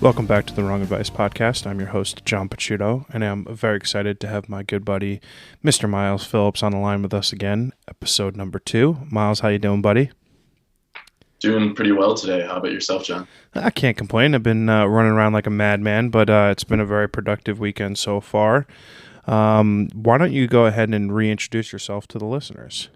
Welcome back to the Wrong Advice Podcast. I'm your host, John Pacciuto, and I'm very excited to have my good buddy, Mr. Miles Phillips, on the line with us again, episode number 2. Miles, how you doing, buddy? Doing pretty well today. How about yourself, John? I can't complain. I've been running around like a madman, but it's been a very productive weekend so far. Why don't you go ahead and reintroduce yourself to the listeners?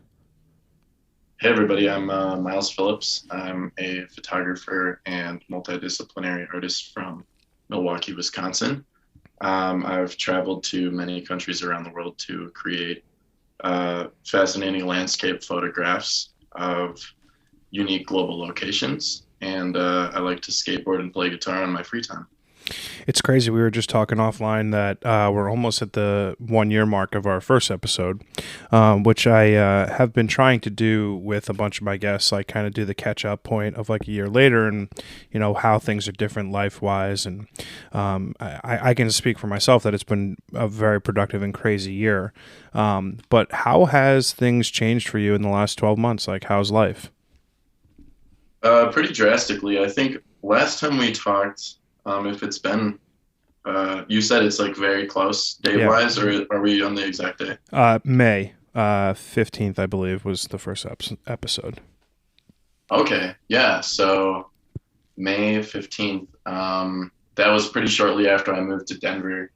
Hey, everybody. I'm Miles Phillips. I'm a photographer and multidisciplinary artist from Milwaukee, Wisconsin. I've traveled to many countries around the world to create fascinating landscape photographs of unique global locations. And I like to skateboard and play guitar in my free time. It's crazy. We were just talking offline that we're almost at the 1-year mark of our first episode, which I have been trying to do with a bunch of my guests, like kind of do the catch-up point of like a year later and, you know, how things are different life-wise. And I can speak for myself that it's been a very productive and crazy year. But how has things changed for you in the last 12 months? Like, how's life? Pretty drastically. I think last time we talked, if it's been, you said it's like very close day-wise, or are we on the exact day? May 15th, I believe, was the first episode. Okay, yeah. So May 15th, that was pretty shortly after I moved to Denver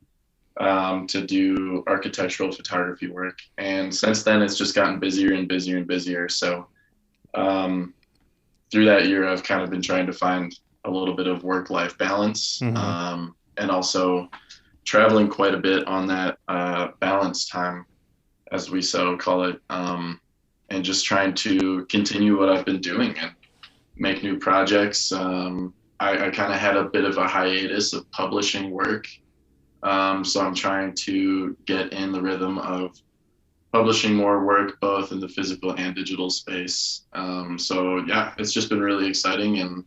to do architectural photography work. And since then, it's just gotten busier and busier and busier. So through that year, I've kind of been trying to find a little bit of work-life balance, and also traveling quite a bit on that balance time, as we so call it, and just trying to continue what I've been doing and make new projects. I kind of had a bit of a hiatus of publishing work, so I'm trying to get in the rhythm of publishing more work, both in the physical and digital space. So yeah, it's just been really exciting and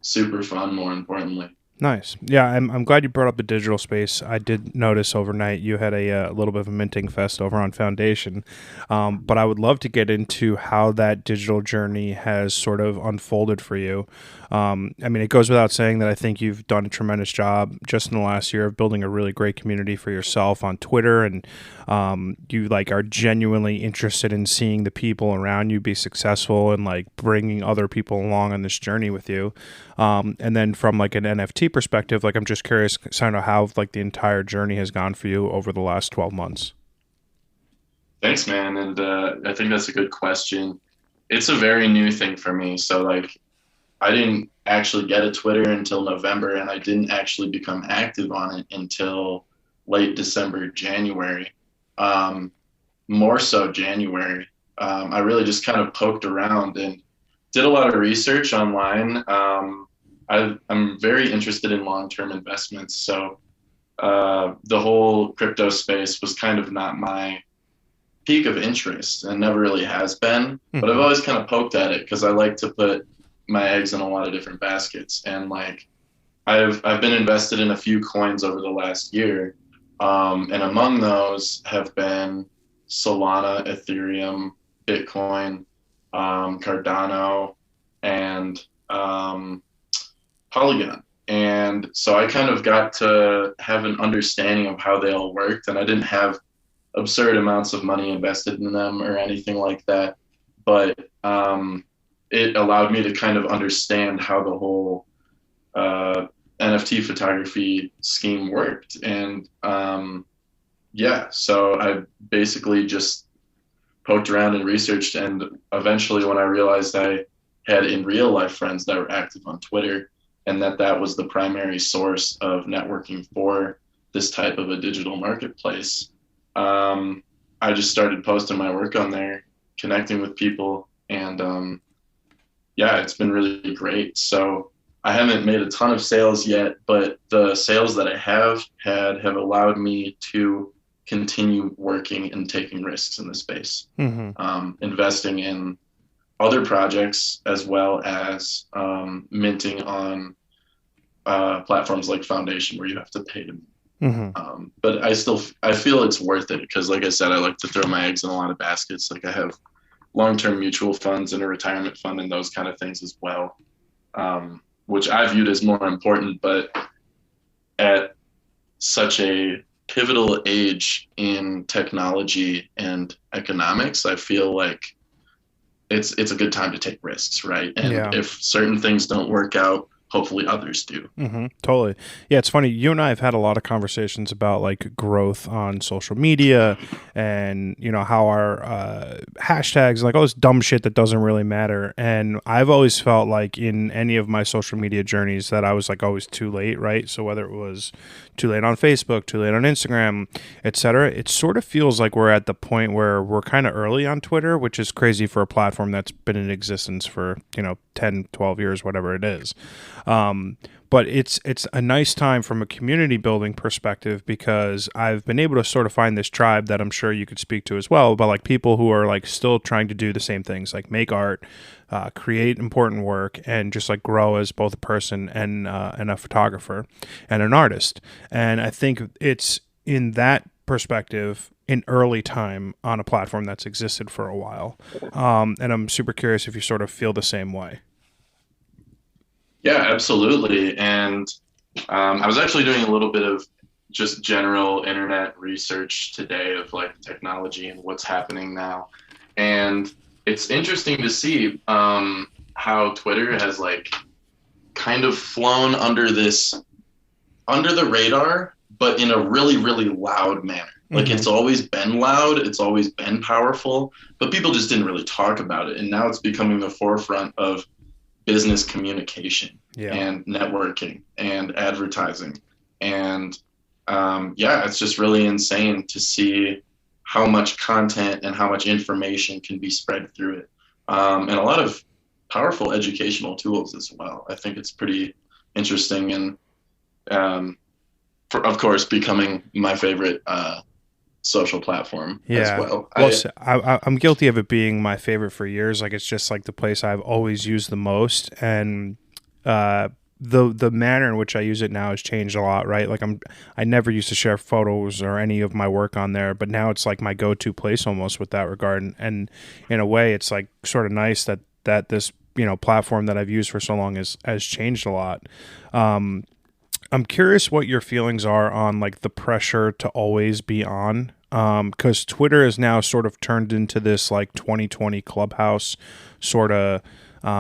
super fun, more importantly. Nice. Yeah, I'm glad you brought up the digital space. I did notice overnight you had a little bit of a minting fest over on Foundation, but I would love to get into how that digital journey has sort of unfolded for you. I mean, it goes without saying that I think you've done a tremendous job just in the last year of building a really great community for yourself on Twitter, and you like are genuinely interested in seeing the people around you be successful and like bringing other people along on this journey with you. And then from like an NFT perspective, like I'm just curious kind of how like the entire journey has gone for you over the last 12 months. Thanks, man. And I think that's a good question. It's a very new thing for me. So like, I didn't actually get a Twitter until November, and I didn't actually become active on it until late December, January. More so January. I really just kind of poked around and did a lot of research online. I'm very interested in long-term investments, so the whole crypto space was kind of not my peak of interest and never really has been. But I've always kind of poked at it because I like to put my eggs in a lot of different baskets. And like I've been invested in a few coins over the last year, and among those have been Solana, Ethereum, Bitcoin, Cardano, and Polygon. And so I kind of got to have an understanding of how they all worked, and I didn't have absurd amounts of money invested in them or anything like that, but it allowed me to kind of understand how the whole NFT photography scheme worked. And yeah, so I basically just poked around and researched, and eventually when I realized I had in real life friends that were active on Twitter, and that was the primary source of networking for this type of a digital marketplace, I just started posting my work on there, connecting with people, and yeah, it's been really great. So I haven't made a ton of sales yet, but the sales that I have had have allowed me to continue working and taking risks in the space, investing in other projects as well as minting on platforms like Foundation where you have to pay to mint. But I feel it's worth it because, like I said, I like to throw my eggs in a lot of baskets. Like I have long-term mutual funds and a retirement fund and those kind of things as well, which I viewed as more important. But at such a pivotal age in technology and economics, I feel like it's a good time to take risks, right? And Yeah. if certain things don't work out, hopefully others do. Totally. Yeah, it's funny. You and I have had a lot of conversations about like growth on social media and, how our hashtags, like all this dumb shit that doesn't really matter. And I've always felt like in any of my social media journeys that I was like always too late, right? So whether it was too late on Facebook, too late on Instagram, etc., it sort of feels like we're at the point where we're kind of early on Twitter, which is crazy for a platform that's been in existence for, 10, 12 years, whatever it is. But it's a nice time from a community building perspective because I've been able to sort of find this tribe that I'm sure you could speak to as well, but like people who are like still trying to do the same things, like make art, create important work, and just like grow as both a person and a photographer and an artist. And I think it's in that perspective in early time on a platform that's existed for a while. And I'm super curious if you sort of feel the same way. Yeah, absolutely. And I was actually doing a little bit of just general internet research today of like technology and what's happening now. And it's interesting to see how Twitter has like kind of flown under the radar, but in a really, really loud manner. Like Mm-hmm. it's always been loud, it's always been powerful, but people just didn't really talk about it. And now it's becoming the forefront of business communication Yeah. and networking and advertising. And yeah, it's just really insane to see how much content and how much information can be spread through it. And a lot of powerful educational tools as well. I think it's pretty interesting and, of course, becoming my favorite social platform as Yeah. well. Well, I'm guilty of it being my favorite for years. Like it's just like the place I've always used the most, and uh, the manner in which I use it now has changed a lot. Right? Like I never used to share photos or any of my work on there, but now it's like my go-to place almost with that regard. And in a way, it's like sort of nice that this platform that I've used for so long has changed a lot. Um, I'm curious what your feelings are on like the pressure to always be on. Because Twitter is now sort of turned into this like 2020 clubhouse sort of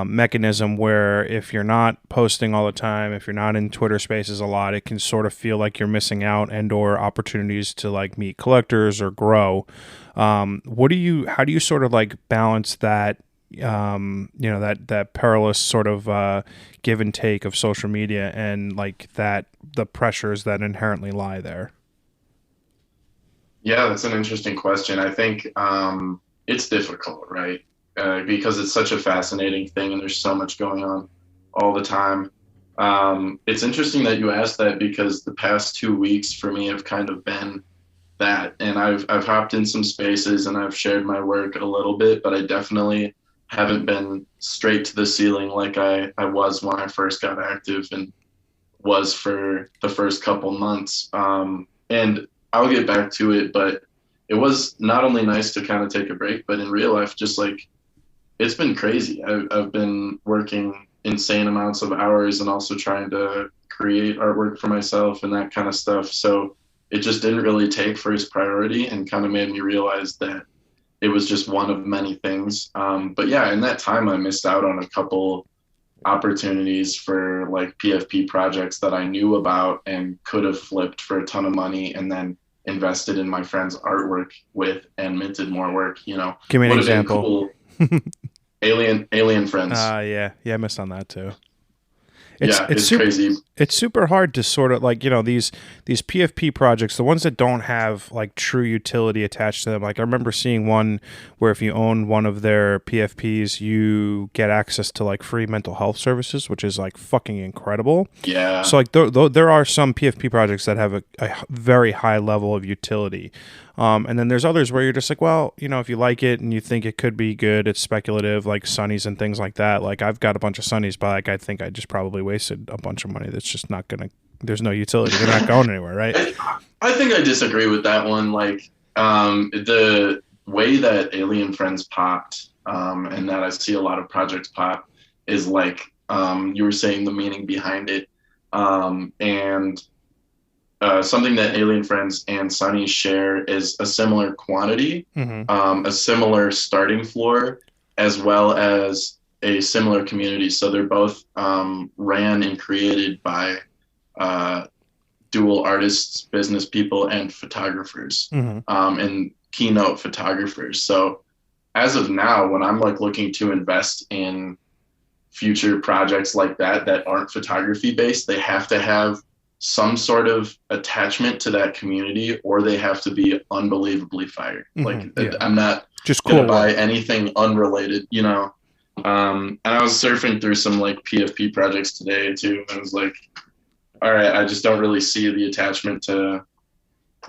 mechanism where if you're not posting all the time, if you're not in Twitter spaces a lot, it can sort of feel like you're missing out and or opportunities to like meet collectors or grow. How do you sort of like balance that that perilous sort of give and take of social media and like that the pressures that inherently lie there? Yeah, that's an interesting question. I think it's difficult, right? Because it's such a fascinating thing and there's so much going on all the time. It's interesting that you asked that because the past 2 weeks for me have kind of been that. And I've hopped in some spaces and I've shared my work a little bit, but I definitely haven't been straight to the ceiling like I was when I first got active and was for the first couple months. And I'll get back to it, but it was not only nice to kind of take a break, but in real life, just like it's been crazy. I've been working insane amounts of hours and also trying to create artwork for myself and that kind of stuff. So it just didn't really take first priority and kind of made me realize that it was just one of many things. But yeah, in that time, I missed out on a couple opportunities for like PFP projects that I knew about and could have flipped for a ton of money and then invested in my friend's artwork with and minted more work, Give me an would have been example. cool. Alien Friends. Yeah, I missed on that too. It's Yeah, it's it's super crazy. it's super hard to sort of like these PFP projects, the ones that don't have like true utility attached to them. Like I remember seeing one where if you own one of their PFPs, you get access to like free mental health services, which is like fucking incredible. Yeah. So like there are some PFP projects that have a very high level of utility. And then there's others where you're just like, well, if you like it and you think it could be good, it's speculative, like Sunnies and things like that. Like I've got a bunch of Sunnies, but like I think I just probably wasted a bunch of money. That's just not gonna. There's no utility. They're not going anywhere, right? I think I disagree with that one. Like the way that Alien Friends popped, and that I see a lot of projects pop, is like you were saying the meaning behind it, and something that Alien Friends and Sunny share is a similar quantity, Hmm. a similar starting floor, as well as a similar community. So they're both ran and created by uh, dual artists, business people, and photographers, Hmm. and keynote photographers. So as of now, when I'm like looking to invest in future projects like that aren't photography based, they have to have some sort of attachment to that community, or they have to be unbelievably fired. Like Yeah. I'm not Just gonna cool buy work. anything unrelated, you know. And I was surfing through some like PFP projects today too, and I was like, all right, I just don't really see the attachment to,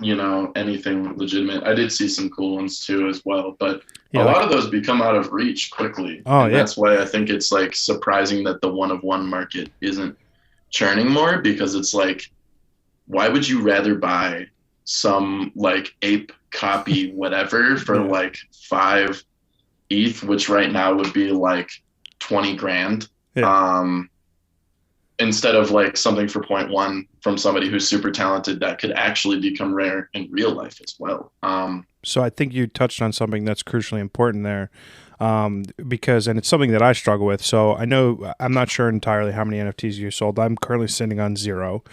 you know, anything legitimate. I did see some cool ones too as well, but a Yeah. lot Like, of those become out of reach quickly. oh And yeah. that's why I think it's like surprising that the one of one market isn't churning more, because it's like, why would you rather buy some like ape copy whatever for Yeah. like 5 ETH, which right now would be like 20 grand? Yeah. Um, Instead of like something for point one from somebody who's super talented that could actually become rare in real life as well. So I think you touched on something that's crucially important there, because, and it's something that I struggle with. So I know I'm not sure entirely how many NFTs you sold. I'm currently sitting on zero,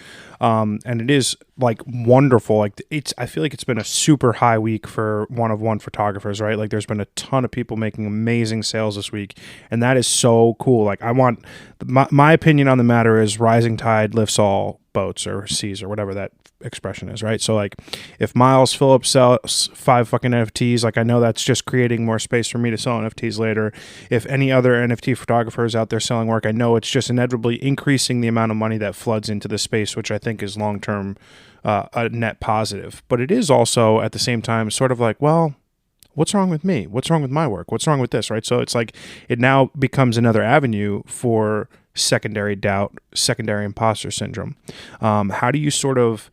and it is like wonderful. Like it's, I feel like it's been a super high week for one of one photographers, right? Like there's been a ton of people making amazing sales this week, and that is so cool. Like I want my opinion on the matter is rising tide lifts all boats or seas or whatever that expression is, right? So like if Miles Phillips sells 5 fucking NFTs, like I know that's just creating more space for me to sell NFTs later. If any other NFT photographers out there selling work, I know it's just inevitably increasing the amount of money that floods into the space, which I think is long term a net positive. But it is also at the same time sort of like, well, what's wrong with me? What's wrong with my work? What's wrong with this? Right. So it's like it now becomes another avenue for secondary doubt, secondary imposter syndrome. How do you sort of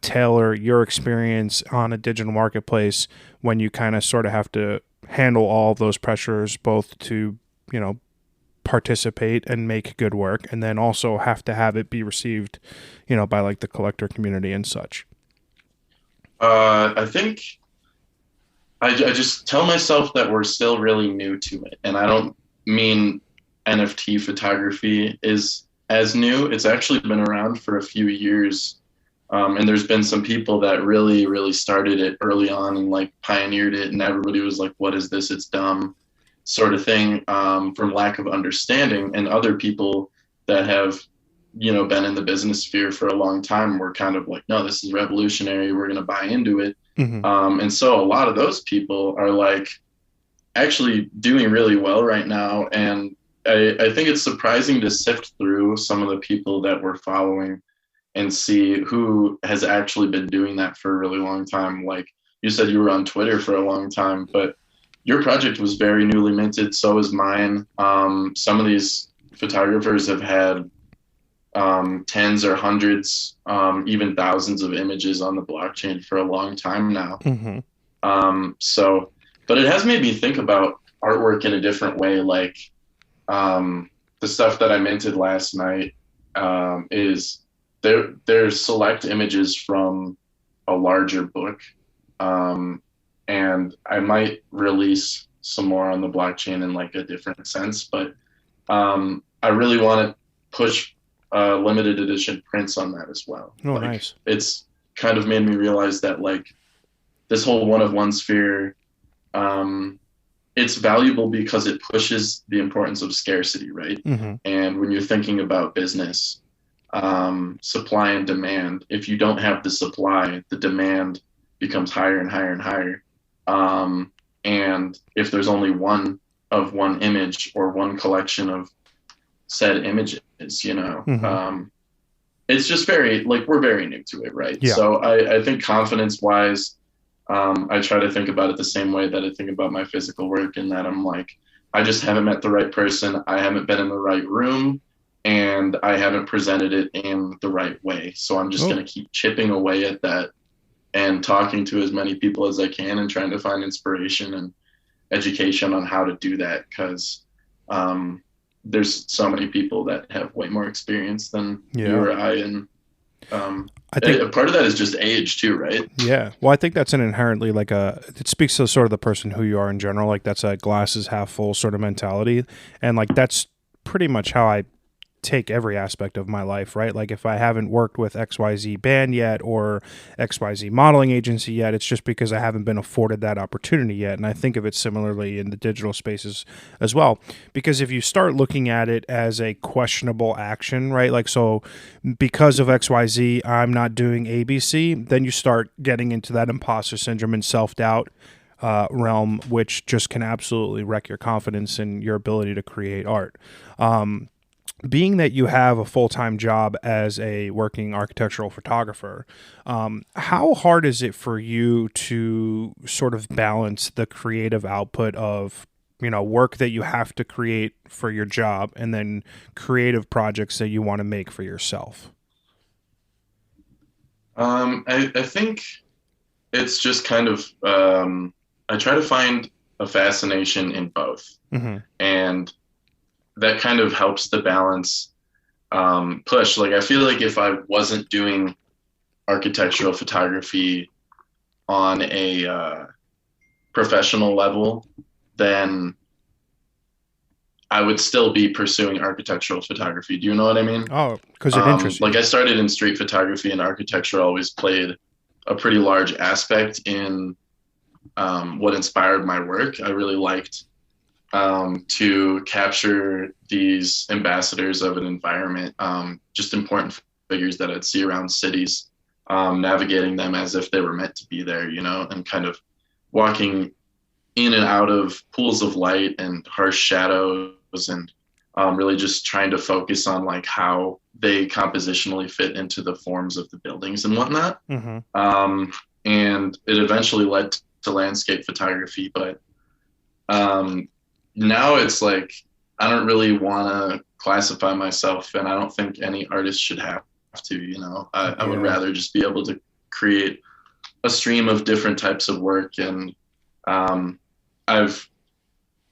tailor your experience on a digital marketplace when you kind of sort of have to handle all of those pressures, both to, you know, participate and make good work, and then also have to have it be received, you know, by like the collector community and such? I think I just tell myself that we're still really new to it. And I don't mean NFT photography is as new. It's actually been around for a few years. And there's been some people that really, really started it early on and like pioneered it. And everybody was like, what is this? It's dumb, sort of thing, from lack of understanding. And other people that have, you know, been in the business sphere for a long time were kind of like, no, this is revolutionary. We're going to buy into it. Mm-hmm. And so a lot of those people are like actually doing really well right now. And I think it's surprising to sift through some of the people that we're following and see who has actually been doing that for a really long time. Like you said, you were on Twitter for a long time, but your project was very newly minted. So is mine. Some of these photographers have had tens or hundreds, even thousands of images on the blockchain for a long time now. Mm-hmm. But it has made me think about artwork in a different way. Like the stuff that I minted last night is there's select images from a larger book, and I might release some more on the blockchain in like a different sense. But I really want to push limited edition prints on that as well. Oh, Like nice. it's kind of made me realize that like this whole one of one sphere, it's valuable because it pushes the importance of scarcity, right? Mm-hmm. And when you're thinking about business, supply and demand, if you don't have the supply, the demand becomes higher and higher and higher. And if there's only one of one image or one collection of said images, you know, Mm-hmm. it's just very like we're very new to it, right? Yeah. So I think confidence wise, I try to think about it the same way that I think about my physical work, in that I'm like, I just haven't met the right person, I haven't been in the right room, and I haven't presented it in the right way. So I'm just Oh, going to keep chipping away at that and talking to as many people as I can and trying to find inspiration and education on how to do that, because there's so many people that have way more experience than you yeah. or I in I think Part of that is just age too, right? Yeah. Well, I think that's an inherently like it speaks to sort of the person who you are in general. Like that's a glass is half full sort of mentality. And like that's pretty much how I take every aspect of my life, right? Like if I haven't worked with XYZ band yet or XYZ modeling agency yet, it's just because I haven't been afforded that opportunity yet. And I think of it similarly in the digital spaces as well. Because if you start looking at it as a questionable action, right? Like, so because of XYZ, I'm not doing ABC, then you start getting into that imposter syndrome and self doubt realm, which just can absolutely wreck your confidence in your ability to create art. Being that you have a full-time job as a working architectural photographer, how hard is it for you to sort of balance the creative output of, work that you have to create for your job and then creative projects that you want to make for yourself? I think it's just kind of I try to find a fascination in both, Mm-hmm. and that kind of helps the balance push. Like I feel like if I wasn't doing architectural photography on a professional level, then I would still be pursuing architectural photography. Do you know what I mean? Oh, because it interests Like you. I started in street photography, and architecture always played a pretty large aspect in what inspired my work. I really liked to capture these ambassadors of an environment, just important figures that I'd see around cities, navigating them as if they were meant to be there, and kind of walking in and out of pools of light and harsh shadows, and really just trying to focus on like how they compositionally fit into the forms of the buildings and whatnot. Mm-hmm. And it eventually led to landscape photography, but um, now it's like I don't really want to classify myself, and I don't think any artist should have to. I would Yeah. rather just be able to create a stream of different types of work, and I've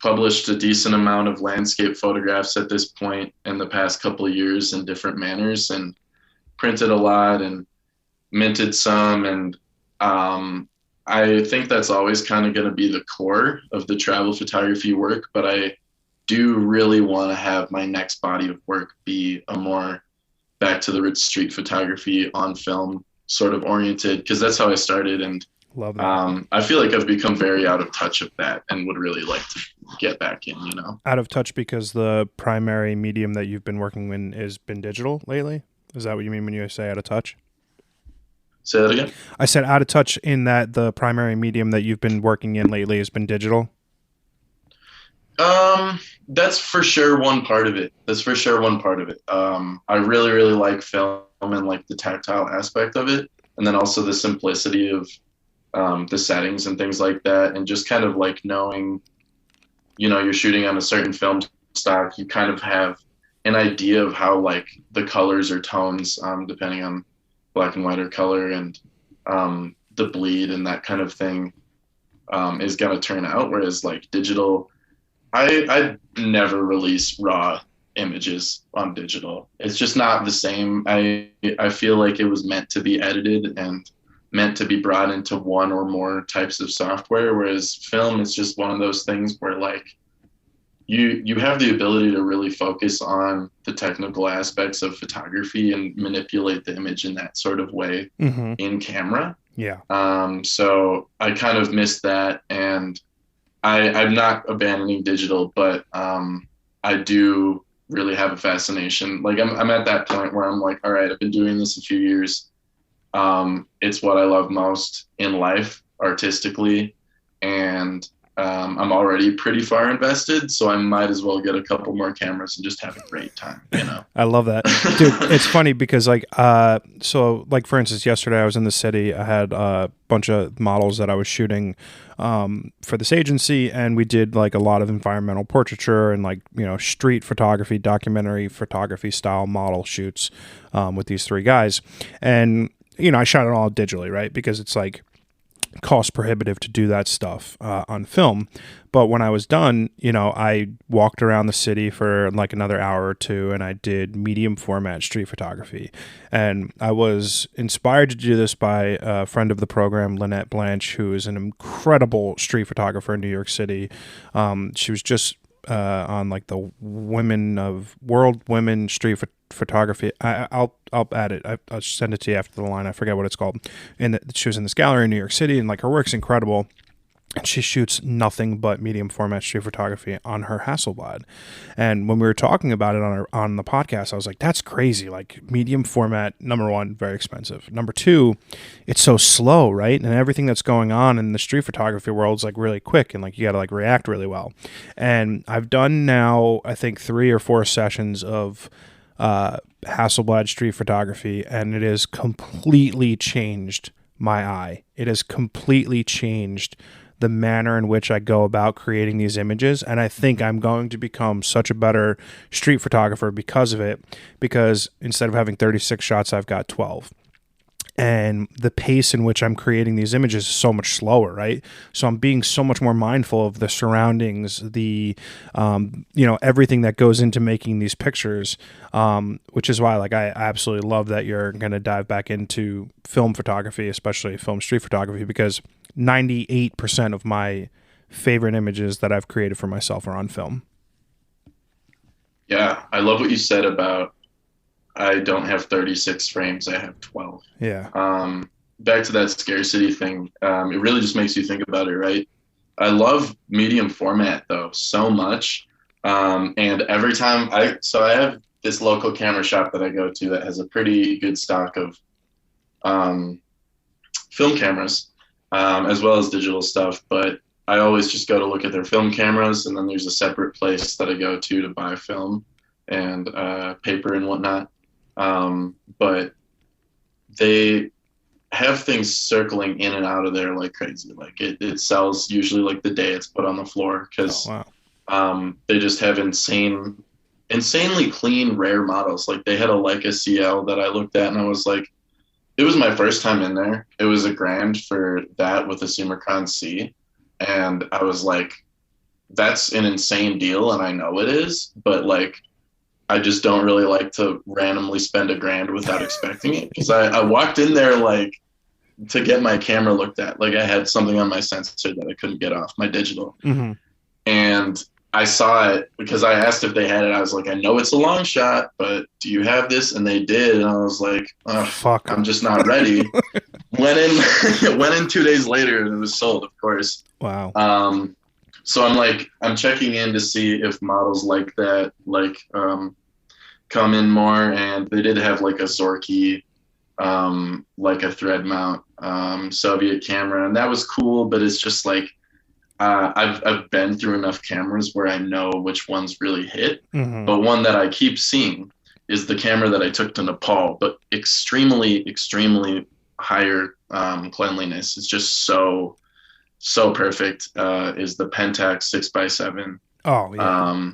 published a decent amount of landscape photographs at this point in the past couple of years in different manners, and printed a lot and minted some, and I think that's always kind of going to be the core of the travel photography work, but I do really want to have my next body of work be a more back to the roots street photography on film sort of oriented, because that's how I started. And Love that. I feel like I've become very out of touch of that and would really like to get back in, Out of touch because the primary medium that you've been working in has been digital lately? Is that what you mean when you say out of touch? Say that again? I said out of touch in that the primary medium that you've been working in lately has been digital. That's for sure one part of it. That's for sure one part of it. I really, really like film and like the tactile aspect of it. And then also the simplicity of the settings and things like that. And just kind of like knowing, you're shooting on a certain film stock, you kind of have an idea of how like the colors or tones, depending on black and white or color, and the bleed and that kind of thing is going to turn out. Whereas like digital, I never release raw images on digital. It's just not the same. I feel like it was meant to be edited and meant to be brought into one or more types of software, whereas film is just one of those things where like you have the ability to really focus on the technical aspects of photography and manipulate the image in that sort of way Mm-hmm. in camera. Yeah. So I kind of missed that, and I'm not abandoning digital, but I do really have a fascination. Like I'm at that point where I'm like, all right, I've been doing this a few years. It's what I love most in life artistically, and I'm already pretty far invested, so I might as well get a couple more cameras and just have a great time. I love that. Dude, it's funny because so like for instance, yesterday I was in the city. I had a bunch of models that I was shooting for this agency, and we did like a lot of environmental portraiture and like, street photography, documentary photography style model shoots with these three guys. And, I shot it all digitally, right? Because it's like, cost prohibitive to do that stuff on film. But when I was done, I walked around the city for like another hour or two, and I did medium format street photography. And I was inspired to do this by a friend of the program, Lynette Blanche, who is an incredible street photographer in New York City. She was just on like the World Women Street Photography. I'll add it. I'll send it to you after the line. I forget what it's called. And she was in this gallery in New York City, and like her work's incredible. And she shoots nothing but medium format street photography on her Hasselblad. And when we were talking about it on the podcast, I was like, that's crazy. Like medium format, number one, very expensive. Number two, it's so slow, right? And everything that's going on in the street photography world is like really quick, and like you got to like react really well. And I've done now, I think 3 or 4 sessions of Hasselblad street photography, and it has completely changed my eye. It has completely changed the manner in which I go about creating these images. And I think I'm going to become such a better street photographer because of it, because instead of having 36 shots, I've got 12. And the pace in which I'm creating these images is so much slower, right? So I'm being so much more mindful of the surroundings, the, everything that goes into making these pictures, which is why, like, I absolutely love that you're going to dive back into film photography, especially film street photography, because 98% of my favorite images that I've created for myself are on film. Yeah, I love what you said about I don't have 36 frames, I have 12. Yeah. Back to that scarcity thing, it really just makes you think about it, right? I love medium format, though, so much. And every time I have this local camera shop that I go to that has a pretty good stock of film cameras, as well as digital stuff. But I always just go to look at their film cameras, and then there's a separate place that I go to buy film and paper and whatnot. But they have things circling in and out of there like crazy. Like it sells usually like the day it's put on the floor, because they just have insanely clean, rare models. Like they had a Leica CL that I looked at, and I was like, it was my first time in there. It was $1,000 for that with a Sumercon C. And I was like, that's an insane deal. And I know it is, but like, I just don't really like to randomly spend $1,000 without expecting it. Because I walked in there like to get my camera looked at. Like I had something on my sensor that I couldn't get off, my digital. Mm-hmm. And I saw it because I asked if they had it. I was like, I know it's a long shot, but do you have this? And they did. And I was like, oh, fuck, I'm just not ready. went in 2 days later, and it was sold, of course. Wow. So I'm checking in to see if models like that, come in more. And they did have like a Zorky, like a thread mount, Soviet camera. And that was cool, but it's just like, I've been through enough cameras where I know which ones really hit. Mm-hmm. But one that I keep seeing is the camera that I took to Nepal, but extremely, extremely higher cleanliness. It's just so perfect. Is the Pentax 6x7. Oh, yeah.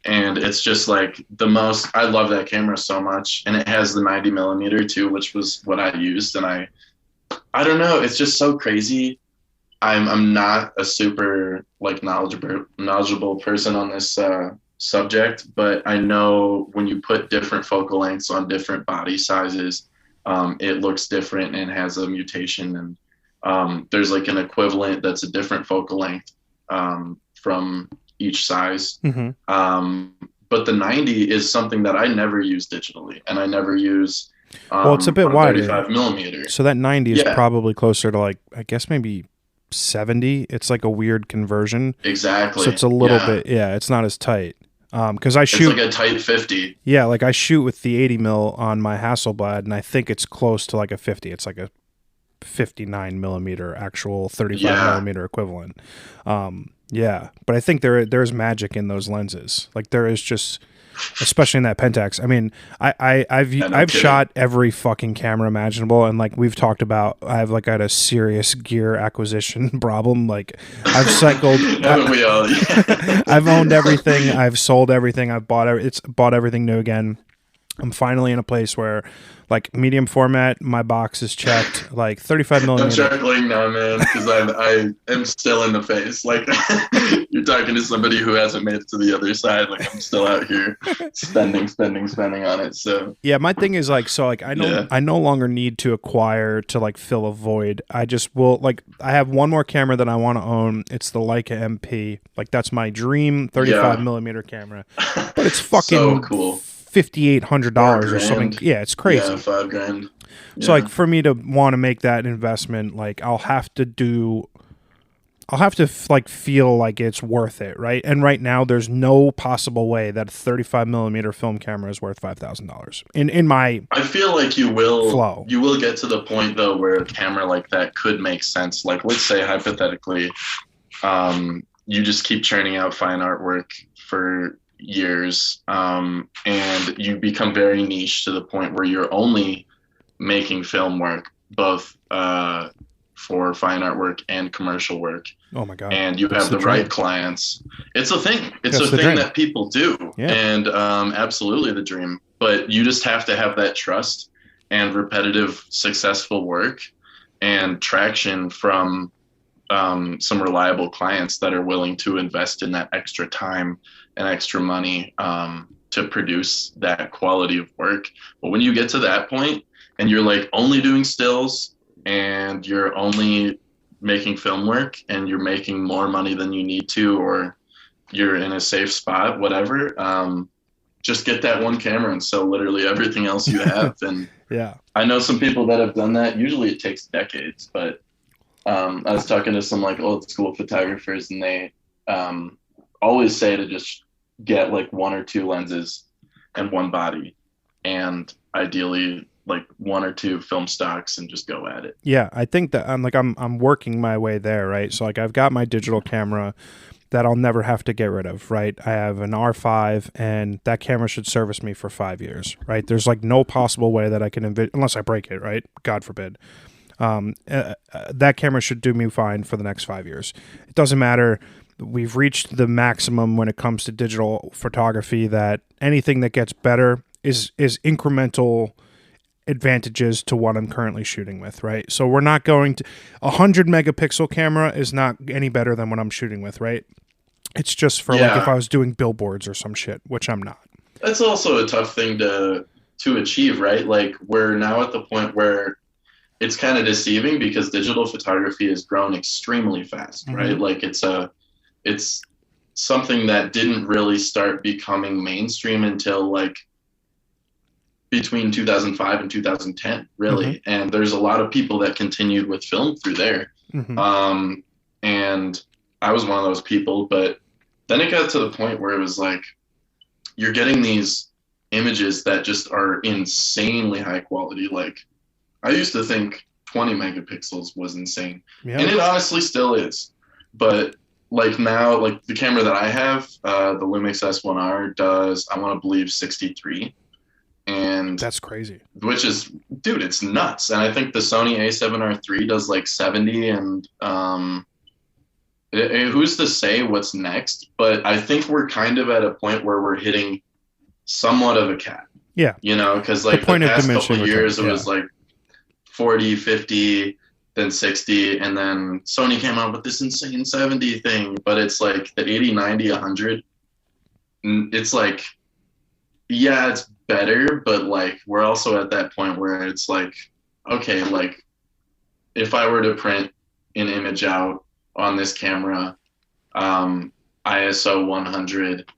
And it's just like I love that camera so much. And it has the 90 millimeter too, which was what I used. And I don't know. It's just so crazy. I'm not a super like knowledgeable person on this subject, but I know when you put different focal lengths on different body sizes, it looks different and has a mutation. And there's like an equivalent that's a different focal length from each size. Mm-hmm. But the 90 is something that I never use digitally, and I never use. Well, it's a bit wider. 35 millimeter. So that 90 is probably closer to like, I guess maybe 70. It's like a weird conversion. Exactly. So it's a little bit, it's not as tight. Because I shoot. It's like a tight 50. Yeah, like I shoot with the 80 mil on my Hasselblad, and I think it's close to like a 50. It's like a 59 millimeter actual 35 millimeter equivalent. Yeah, but I think there's magic in those lenses. Like there is just, especially in that Pentax. I mean, I've shot every fucking camera imaginable, and like we've talked about, I've like had a serious gear acquisition problem. Like I've cycled. I've owned everything. I've sold everything. I've bought everything new again. I'm finally in a place where, like, medium format, my box is checked. Like 35 I'm millimeter. chuckling now, man, because I am still in the face. Like you're talking to somebody who hasn't made it to the other side. Like I'm still out here spending on it. So Yeah, my thing is like, so like yeah, I no longer need to acquire to like fill a void. I just will, like, I have one more camera that I want to own. It's the Leica MP. Like that's my dream 35 yeah, millimeter camera, but it's so fucking cool. Four $5,800 or something. grand, Yeah, it's yeah, crazy. 5 grand, So like yeah. for me to want to make that investment, like I'll have to like feel like it's worth it, right? And right now, there's no possible way that a 35 millimeter film camera is worth $5,000 in my I feel like you will flow. you will get to the point though where a camera like that could make sense. Like let's say hypothetically, you just keep churning out fine artwork for years, and you become very niche to the point where you're only making film work, both for fine artwork and commercial work, Oh my god, and you that's have the the right dream. clients. It's a thing. It's That's a the thing dream. that people do, Yeah, and absolutely the dream. But you just have to have that trust and repetitive, successful work and traction from some reliable clients that are willing to invest in that extra time and extra money to produce that quality of work. But when you get to that point and you're like only doing stills and you're only making film work and you're making more money than you need to, or you're in a safe spot, whatever, just get that one camera and sell literally everything else you have. And yeah. I know some people that have done that. Usually it takes decades, but I was talking to some like old school photographers, and they always say to just get like one or two lenses and one body, and ideally like one or two film stocks, and just go at it. Yeah, I think that I'm working my way there, right? So like I've got my digital camera that I'll never have to get rid of, right? I have an R5 and that camera should service me for 5 years, right? There's like no possible way that I can unless I break it, right? God forbid. That camera should do me fine for the next 5 years. It doesn't matter. We've reached the maximum when it comes to digital photography that anything that gets better is incremental advantages to what I'm currently shooting with, right? So we're not going to 100 megapixel camera is not any better than what I'm shooting with, right? It's just for like if Yeah, I was doing billboards or some shit, which I'm not. that's also a tough thing to achieve, right? Like we're now at the point where it's kind of deceiving because digital photography has grown extremely fast, Mm-hmm. right? Like it's something that didn't really start becoming mainstream until like between 2005 and 2010, Mm-hmm. really. And there's a lot of people that continued with film through there. Mm-hmm. And I was one of those people, but then it got to the point where it was like you're getting these images that just are insanely high quality. Like I used to think 20 megapixels was insane, Yeah. and it honestly still is. But like now, like the camera that I have, the Lumix S1R does, I want to believe 63, and That's crazy. which is, dude, it's nuts. And I think the Sony A7R3 does like 70, and who's to say what's next? But I think we're kind of at a point where we're hitting somewhat of a cap, Yeah. you know, because The like the point of past diminishing couple of returns. years it Yeah. was like 40, 50, then 60, and then Sony came out with this insane 70 thing. But it's like the 80, 90, 100. It's like, yeah, it's better, but like we're also at that point where it's like, okay, like if I were to print an image out on this camera, ISO 100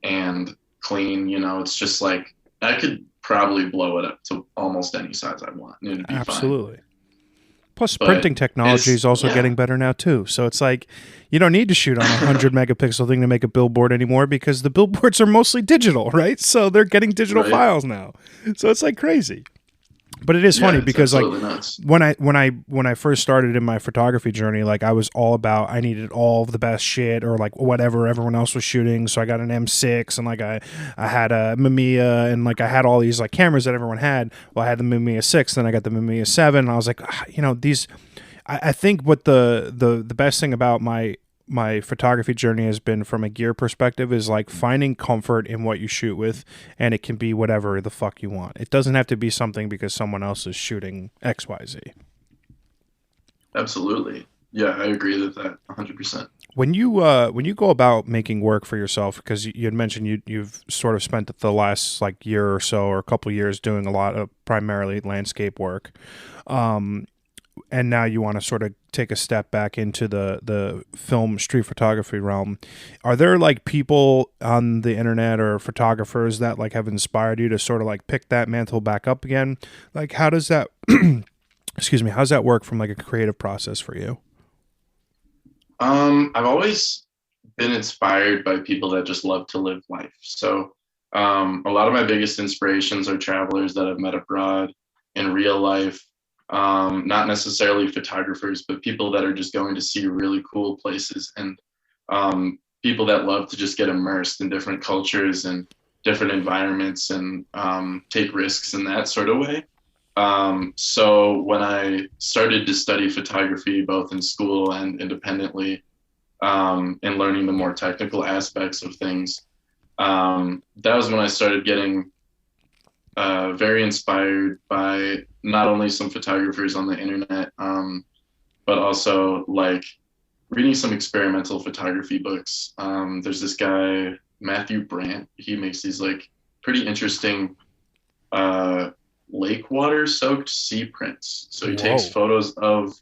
and clean, you know, it's just like I could probably blow it up to almost any size I want and it'd be fine. Absolutely. Plus, But printing technology it's, is also yeah, getting better now too. So it's like you don't need to shoot on a 100 megapixel thing to make a billboard anymore because the billboards are mostly digital, right? So they're getting digital right? files now. So it's like crazy. But it is funny Yeah, it's because like absolutely nuts. when I first started in my photography journey, like I was all about I needed all of the best shit or like whatever everyone else was shooting. So I got an M6 and like I had a Mamiya and like I had all these like cameras that everyone had. Well, I had the Mamiya 6, then I got the Mamiya 7. And I was like, you know, these. I think what the best thing about my photography journey has been from a gear perspective is like finding comfort in what you shoot with, and it can be whatever the fuck you want. It doesn't have to be something because someone else is shooting XYZ. Absolutely. Yeah, I agree with that 100%. When you go about making work for yourself, because you had mentioned you've sort of spent the last like year or so or a couple years doing a lot of primarily landscape work, and now you want to sort of take a step back into the film street photography realm. Are there like people on the internet or photographers that like have inspired you to sort of like pick that mantle back up again? Like how does that excuse me, how does that work from like a creative process for you? I've always been inspired by people that just love to live life. So, a lot of my biggest inspirations are travelers that I've met abroad in real life. Not necessarily photographers, but people that are just going to see really cool places and people that love to just get immersed in different cultures and different environments and take risks in that sort of way. So when I started to study photography, both in school and independently, and learning the more technical aspects of things, that was when I started getting very inspired by not only some photographers on the internet, but also like reading some experimental photography books. There's this guy, Matthew Brandt. He makes these like pretty interesting lake water soaked sea prints. So he takes Whoa. photos of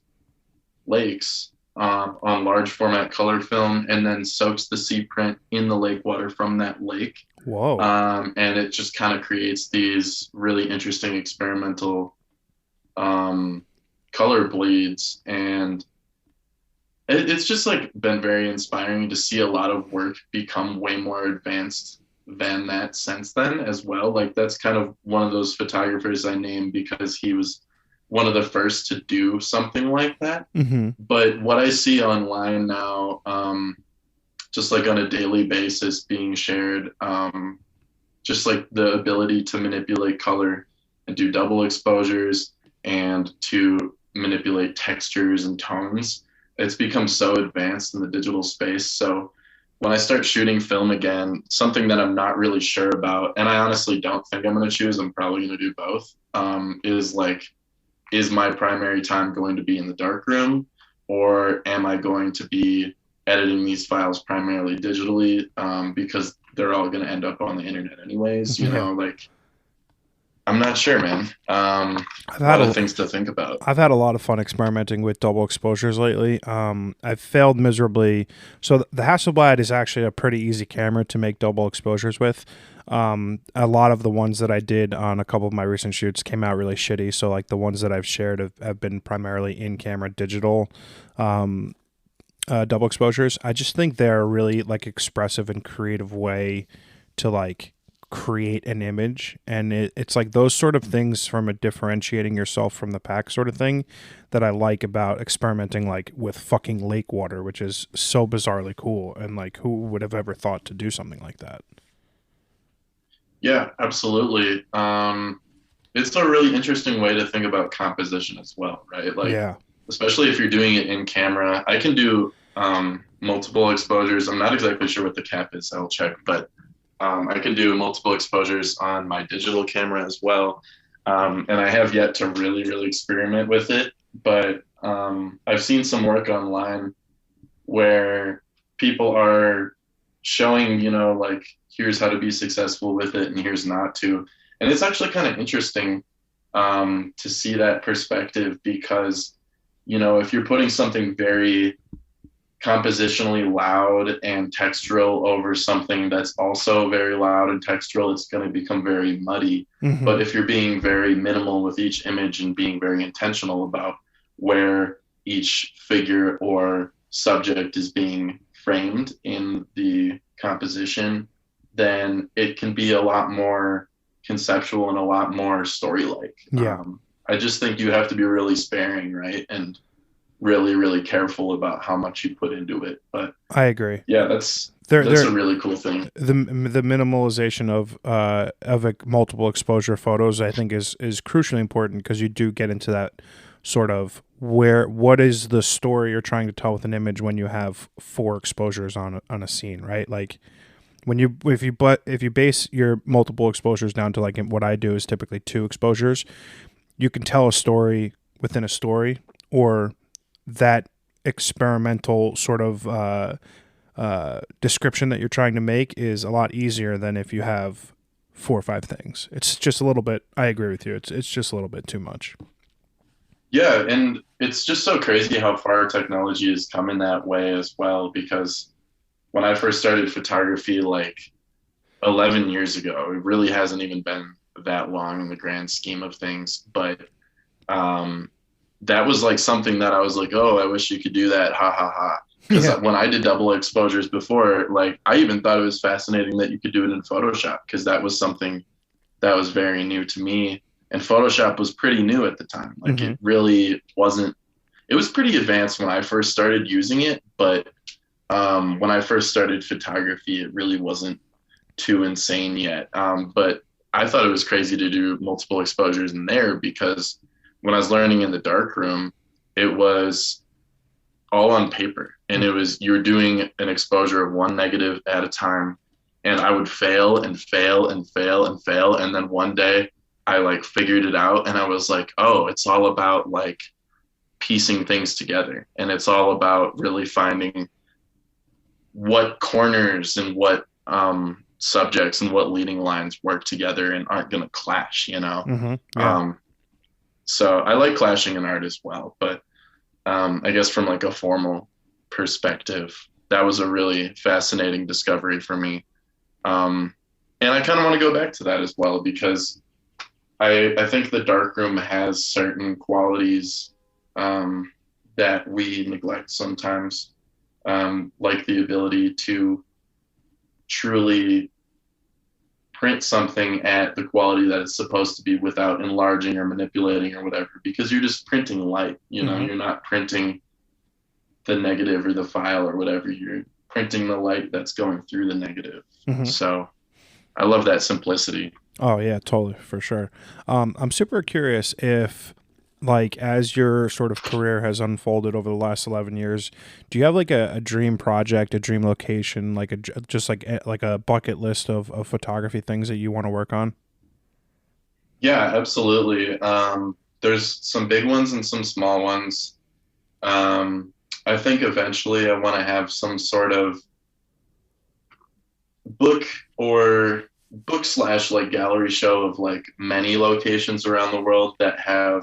lakes on large format color film and then soaks the sea print in the lake water from that lake. Whoa. And it just kind of creates these really interesting experimental color bleeds. And it's just like been very inspiring to see a lot of work become way more advanced than that since then as well. Like that's kind of one of those photographers I named because he was one of the first to do something like that. Mm-hmm. But what I see online now, just like on a daily basis being shared, just like the ability to manipulate color and do double exposures and to manipulate textures and tones, it's become so advanced in the digital space. So when I start shooting film again, something that I'm not really sure about, and I honestly don't think I'm going to choose, I'm probably going to do both, is like, is my primary time going to be in the darkroom, or am I going to be editing these files primarily digitally, because they're all going to end up on the internet anyways, you Yeah. know, like, I'm not sure, man. I've A had lot of a things to think about. I've had a lot of fun experimenting with double exposures lately. I've failed miserably. So the Hasselblad is actually a pretty easy camera to make double exposures with. A lot of the ones that I did on a couple of my recent shoots came out really shitty. So like the ones that I've shared have been primarily in camera digital double exposures. I just think they're a really like expressive and creative way to like create an image, and it's like those sort of things from a differentiating yourself from the pack sort of thing that I like about experimenting like with fucking lake water, which is so bizarrely cool, and like who would have ever thought to do something like that? Yeah, absolutely. It's a really interesting way to think about composition as well, right? Like, Yeah. especially if you're doing it in camera, I can do multiple exposures. I'm not exactly sure what the cap is. I'll check, but I can do multiple exposures on my digital camera as well. And I have yet to really, really experiment with it. But I've seen some work online where people are showing, you know, like, here's how to be successful with it and here's not to. And it's actually kind of interesting to see that perspective because, you know, if you're putting something very compositionally loud and textural over something that's also very loud and textural, it's going to become very muddy. Mm-hmm. But if you're being very minimal with each image and being very intentional about where each figure or subject is being framed in the composition, then it can be a lot more conceptual and a lot more story-like. Yeah. I just think you have to be really sparing, right? And really, really careful about how much you put into it. But I agree. yeah, that's There, that's there, a really cool thing. the minimalization of a multiple exposure photos, I think, is crucially important because you do get into that sort of what is the story you're trying to tell with an image when you have four exposures on a scene, right? Like when you if you base your multiple exposures down to like what I do is typically two exposures, you can tell a story within a story, or that experimental sort of description that you're trying to make is a lot easier than if you have four or five things. It's just a little bit. I agree with you. It's just a little bit too much. Yeah, and it's just so crazy how far technology has come in that way as well. Because when I first started photography, like 11 years ago, it really hasn't even been that long in the grand scheme of things. But um, that was like something that I was like, oh, I wish you could do that, ha ha ha. Because Yeah. when I did double exposures before, like I even thought it was fascinating that you could do it in Photoshop because that was something that was very new to me. And Photoshop was pretty new at the time. Like Mm-hmm. it really wasn't, it was pretty advanced when I first started using it, but when I first started photography, it really wasn't too insane yet. But I thought it was crazy to do multiple exposures in there because when I was learning in the dark room, it was all on paper and it was you were doing an exposure of one negative at a time, and I would fail and fail and fail and fail, and then one day I like figured it out and I was like, oh, it's all about like piecing things together, and it's all about really finding what corners and what subjects and what leading lines work together and aren't going to clash, you know. Mm-hmm. Yeah. um, so I like clashing in art as well, but I guess from like a formal perspective, that was a really fascinating discovery for me. Um, and I kind of want to go back to that as well because I think the darkroom has certain qualities that we neglect sometimes, like the ability to truly print something at the quality that it's supposed to be without enlarging or manipulating or whatever, because you're just printing light, you know, Mm-hmm. you're not printing the negative or the file or whatever, you're printing the light that's going through the negative. Mm-hmm. So I love that simplicity. Oh yeah, totally, for sure. I'm super curious if, like, as your sort of career has unfolded over the last 11 years, do you have like a dream project, a dream location, like just like a bucket list of photography things that you want to work on? Yeah, absolutely. There's some big ones and some small ones. um, I think eventually I want to have some sort of book or book slash like gallery show of like many locations around the world that have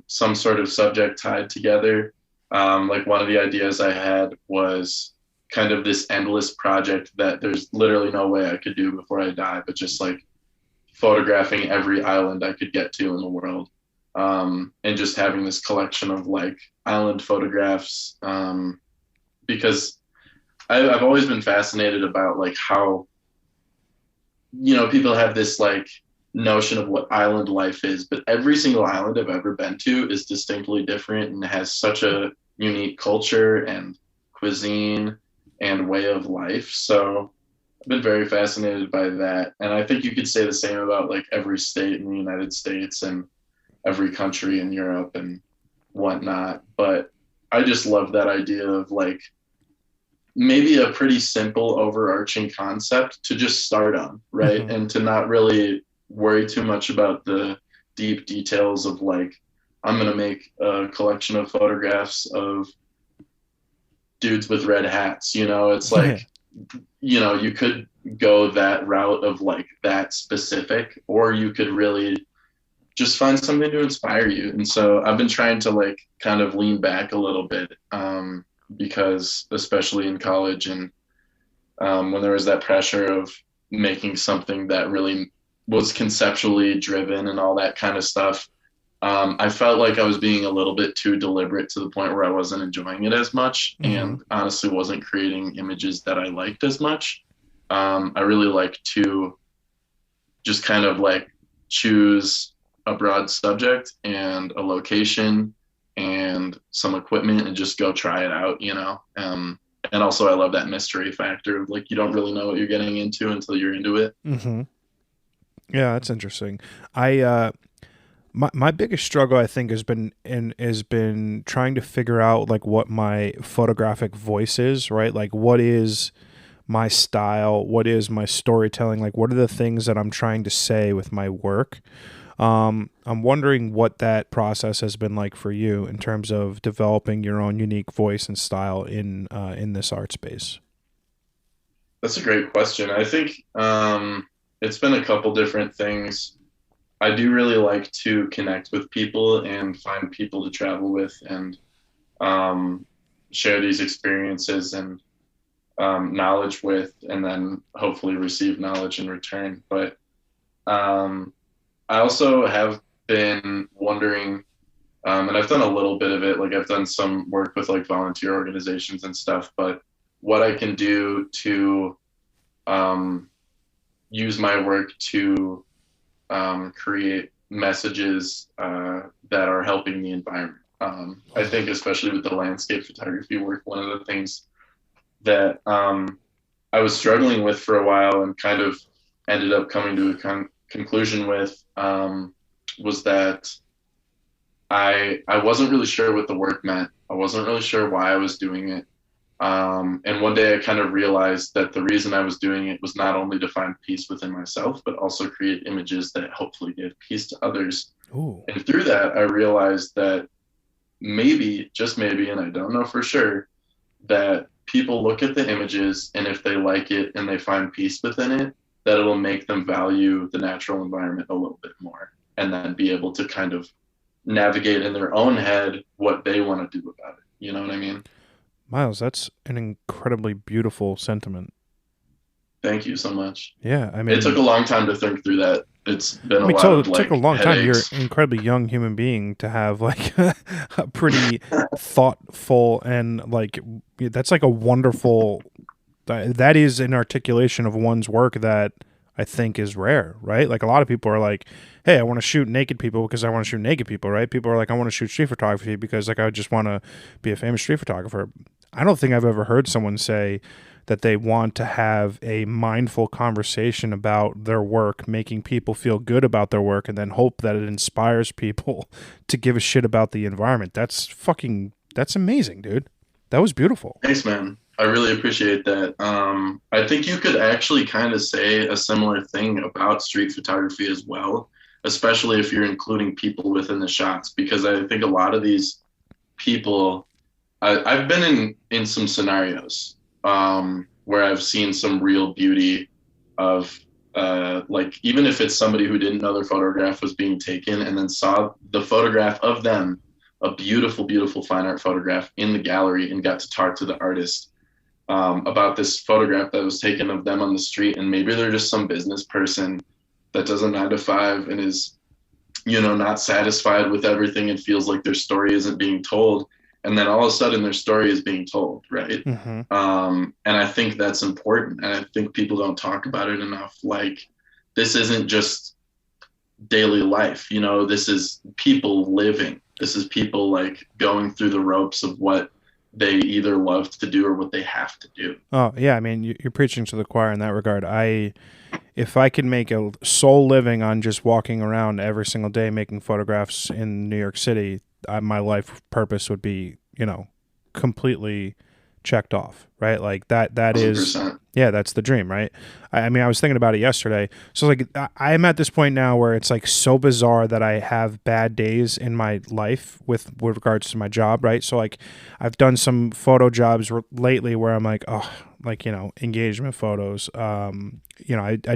some sort of subject tied together. Like one of the ideas I had was kind of this endless project that there's literally no way I could do before I die, but just like photographing every island I could get to in the world. And just having this collection of like island photographs, because I've always been fascinated about like how, you know, people have this like notion of what island life is, but every single island I've ever been to is distinctly different and has such a unique culture and cuisine and way of life. So I've been very fascinated by that. And I think you could say the same about like every state in the United States and every country in Europe and whatnot. But I just love that idea of like maybe a pretty simple overarching concept to just start on, right? Mm-hmm. And to not really worry too much about the deep details of like, I'm going to make a collection of photographs of dudes with red hats. You know, it's Yeah. like, you know, you could go that route of like that specific, or you could really just find something to inspire you. And so I've been trying to like kind of lean back a little bit, because especially in college and when there was that pressure of making something that really was conceptually driven and all that kind of stuff, I felt like I was being a little bit too deliberate to the point where I wasn't enjoying it as much Mm-hmm. and honestly wasn't creating images that I liked as much. I really like to just kind of like choose a broad subject and a location and some equipment and just go try it out, you know. And also, I love that mystery factor of like you don't really know what you're getting into until you're into it. Mm-hmm. Yeah, that's interesting. I My biggest struggle, I think, has been trying to figure out like what my photographic voice is, right? Like what is my style, what is my storytelling, like what are the things that I'm trying to say with my work. I'm wondering what that process has been like for you in terms of developing your own unique voice and style in this art space. That's a great question. I think it's been a couple different things. I do really like to connect with people and find people to travel with and um, share these experiences and knowledge with, and then hopefully receive knowledge in return. But um, I also have been wondering, and I've done a little bit of it, like I've done some work with like volunteer organizations and stuff, but what I can do to um, use my work to create messages that are helping the environment. I think, especially with the landscape photography work, one of the things that I was struggling with for a while and kind of ended up coming to a conclusion with was that I wasn't really sure what the work meant. I wasn't really sure why I was doing it. And one day I kind of realized that the reason I was doing it was not only to find peace within myself, but also create images that hopefully give peace to others. Ooh. And through that, I realized that maybe, just maybe, and I don't know for sure, that people look at the images and if they like it and they find peace within it, that it'll make them value the natural environment a little bit more and then be able to kind of navigate in their own head what they want to do about it. You know what I mean? Miles, that's an incredibly beautiful sentiment. Thank you so much. Yeah, I It took mean, a long time to think through that. It's been I a mean, lot so of it took a like long time. You're headaches. an incredibly young human being to have like a pretty thoughtful and like that's like a wonderful. That is an articulation of one's work that I think is rare, right? Like a lot of people are like, "Hey, I want to shoot naked people because I want to shoot naked people," right? People are like, "I want to shoot street photography because like I just want to be a famous street photographer." I don't think I've ever heard someone say that they want to have a mindful conversation about their work, making people feel good about their work, and then hope that it inspires people to give a shit about the environment. That's amazing, dude. That was beautiful. Thanks, man. I really appreciate that. I think you could actually kind of say a similar thing about street photography as well, especially if you're including people within the shots, because I think a lot of these people, I've been in some scenarios where I've seen some real beauty of like even if it's somebody who didn't know their photograph was being taken and then saw the photograph of them, a beautiful, beautiful fine art photograph in the gallery and got to talk to the artist about this photograph that was taken of them on the street. And maybe they're just some business person that does a 9 to 5 and is, you know, not satisfied with everything and feels like their story isn't being told. And then all of a sudden their story is being told, right? Mm-hmm. And I think that's important. And I think people don't talk about it enough. Like, this isn't just daily life, you know, this is people living. This is people like going through the ropes of what they either love to do or what they have to do. Oh yeah, I mean you're preaching to the choir in that regard. If I could make a sole living on just walking around every single day making photographs in New York City, my life purpose would be, completely checked off, right? Like that is, 100%. yeah, that's the dream, right? I mean, I was thinking about it yesterday. So like I'm at this point now where it's like so bizarre that I have bad days in my life with regards to my job, right? So like I've done some photo jobs lately where I'm like, oh, like, engagement photos. I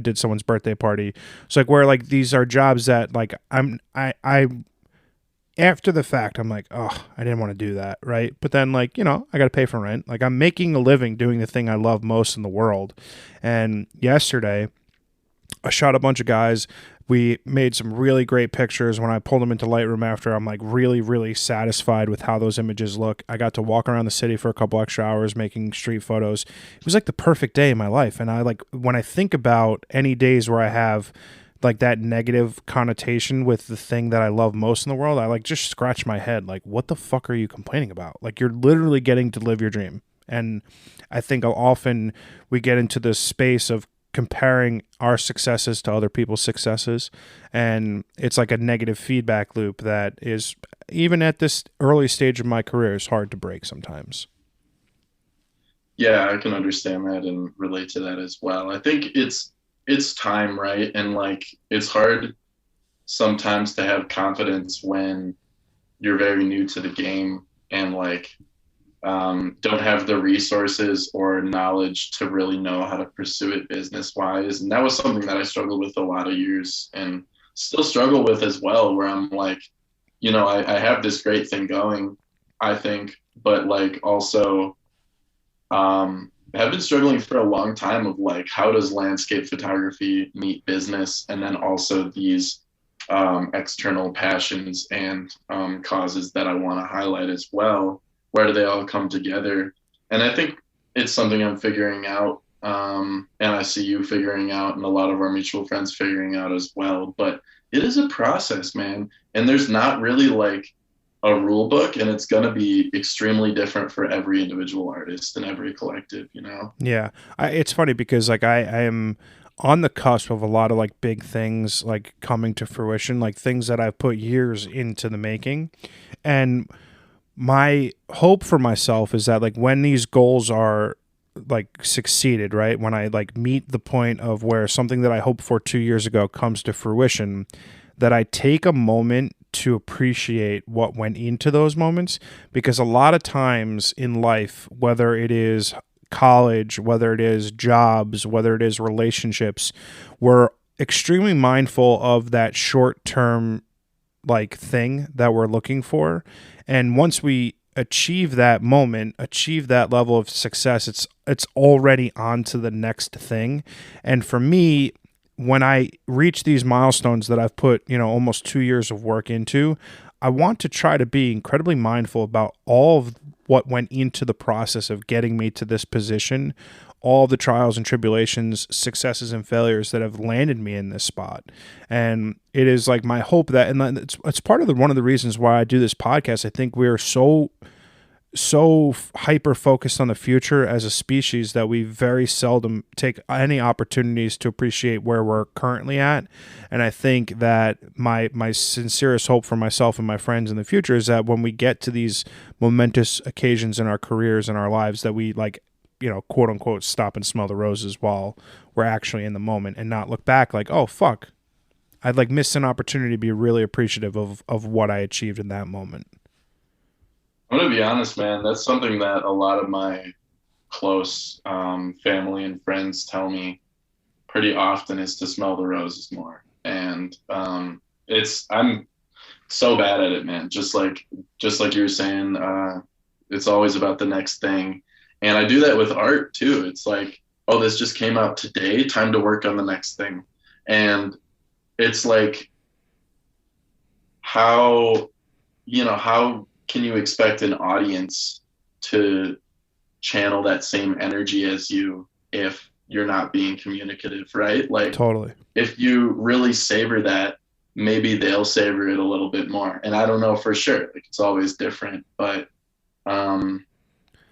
did someone's birthday party. So like where like these are jobs that like I after the fact, I'm like, oh, I didn't want to do that, right? But then, like, I got to pay for rent. Like, I'm making a living doing the thing I love most in the world. And yesterday, I shot a bunch of guys. We made some really great pictures. When I pulled them into Lightroom after, I'm like really, really satisfied with how those images look. I got to walk around the city for a couple extra hours making street photos. It was like the perfect day in my life. And I like, when I think about any days where I have like that negative connotation with the thing that I love most in the world, I like just scratch my head. Like, what the fuck are you complaining about? Like, you're literally getting to live your dream. And I think often we get into this space of comparing our successes to other people's successes, and it's like a negative feedback loop that is, even at this early stage of my career, is hard to break sometimes. Yeah, I can understand that and relate to that as well. I think it's time, right? And like it's hard sometimes to have confidence when you're very new to the game and like don't have the resources or knowledge to really know how to pursue it business wise. And that was something that I struggled with a lot of years and still struggle with as well, where I'm like, I have this great thing going, I think, but like also have been struggling for a long time of like, how does landscape photography meet business? And then also these external passions and causes that I want to highlight as well. Where do they all come together? And I think it's something I'm figuring out. And I see you figuring out, and a lot of our mutual friends figuring out as well. But it is a process, man. And there's not really like a rule book, and it's going to be extremely different for every individual artist and every collective. Yeah, it's funny because like I am on the cusp of a lot of like big things like coming to fruition, like things that I've put years into the making, and my hope for myself is that like when these goals are like succeeded, right, when I like meet the point of where something that I hoped for 2 years ago comes to fruition, that I take a moment to appreciate what went into those moments, because a lot of times in life, whether it is college, whether it is jobs, whether it is relationships, we're extremely mindful of that short term like thing that we're looking for. And once we achieve that moment, achieve that level of success, it's already on to the next thing. And for me, when I reach these milestones that I've put, almost 2 years of work into, I want to try to be incredibly mindful about all of what went into the process of getting me to this position, all the trials and tribulations, successes and failures that have landed me in this spot. And it is like my hope that, and it's part of one of the reasons why I do this podcast. I think we're so hyper focused on the future as a species that we very seldom take any opportunities to appreciate where we're currently at. And I think that my sincerest hope for myself and my friends in the future is that when we get to these momentous occasions in our careers and our lives, that we like, quote unquote, stop and smell the roses while we're actually in the moment and not look back like, oh fuck, I'd like missed an opportunity to be really appreciative of what I achieved in that moment. I'm gonna be honest, man. That's something that a lot of my close family and friends tell me pretty often is to smell the roses more. And I'm so bad at it, man. Just like you were saying, it's always about the next thing. And I do that with art too. It's like, oh, this just came out today, time to work on the next thing. And it's like how how can you expect an audience to channel that same energy as you if you're not being communicative, right? Like Totally. if you really savor that, maybe they'll savor it a little bit more. And I don't know for sure. Like it's always different, but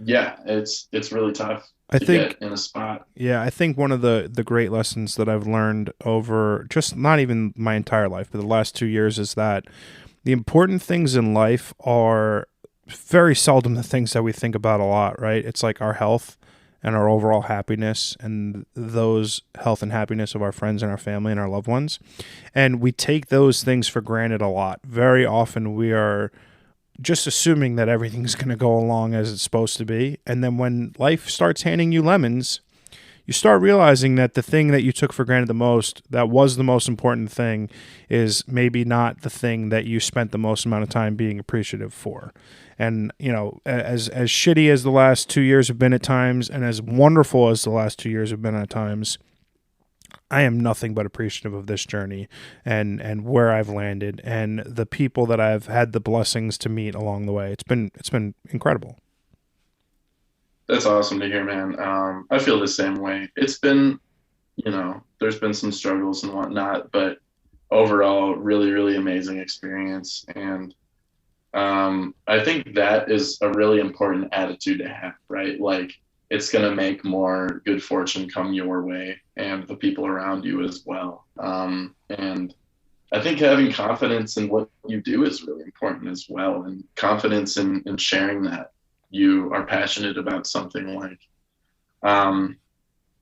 yeah, it's really tough I to think get in a spot. Yeah, I think one of the great lessons that I've learned over just not even my entire life, but the last 2 years, is that the important things in life are very seldom the things that we think about a lot, right? It's like our health and our overall happiness and those health and happiness of our friends and our family and our loved ones. And we take those things for granted a lot. Very often we are just assuming that everything's going to go along as it's supposed to be. And then when life starts handing you lemons, you start realizing that the thing that you took for granted the most, that was the most important thing, is maybe not the thing that you spent the most amount of time being appreciative for. And, as shitty as the last 2 years have been at times, and as wonderful as the last 2 years have been at times, I am nothing but appreciative of this journey and where I've landed and the people that I've had the blessings to meet along the way. It's been incredible. That's awesome to hear, man. I feel the same way. It's been, there's been some struggles and whatnot, but overall, really, really amazing experience. And I think that is a really important attitude to have, right? Like, it's going to make more good fortune come your way and the people around you as well. And I think having confidence in what you do is really important as well, and confidence in sharing that you are passionate about something. Like, um,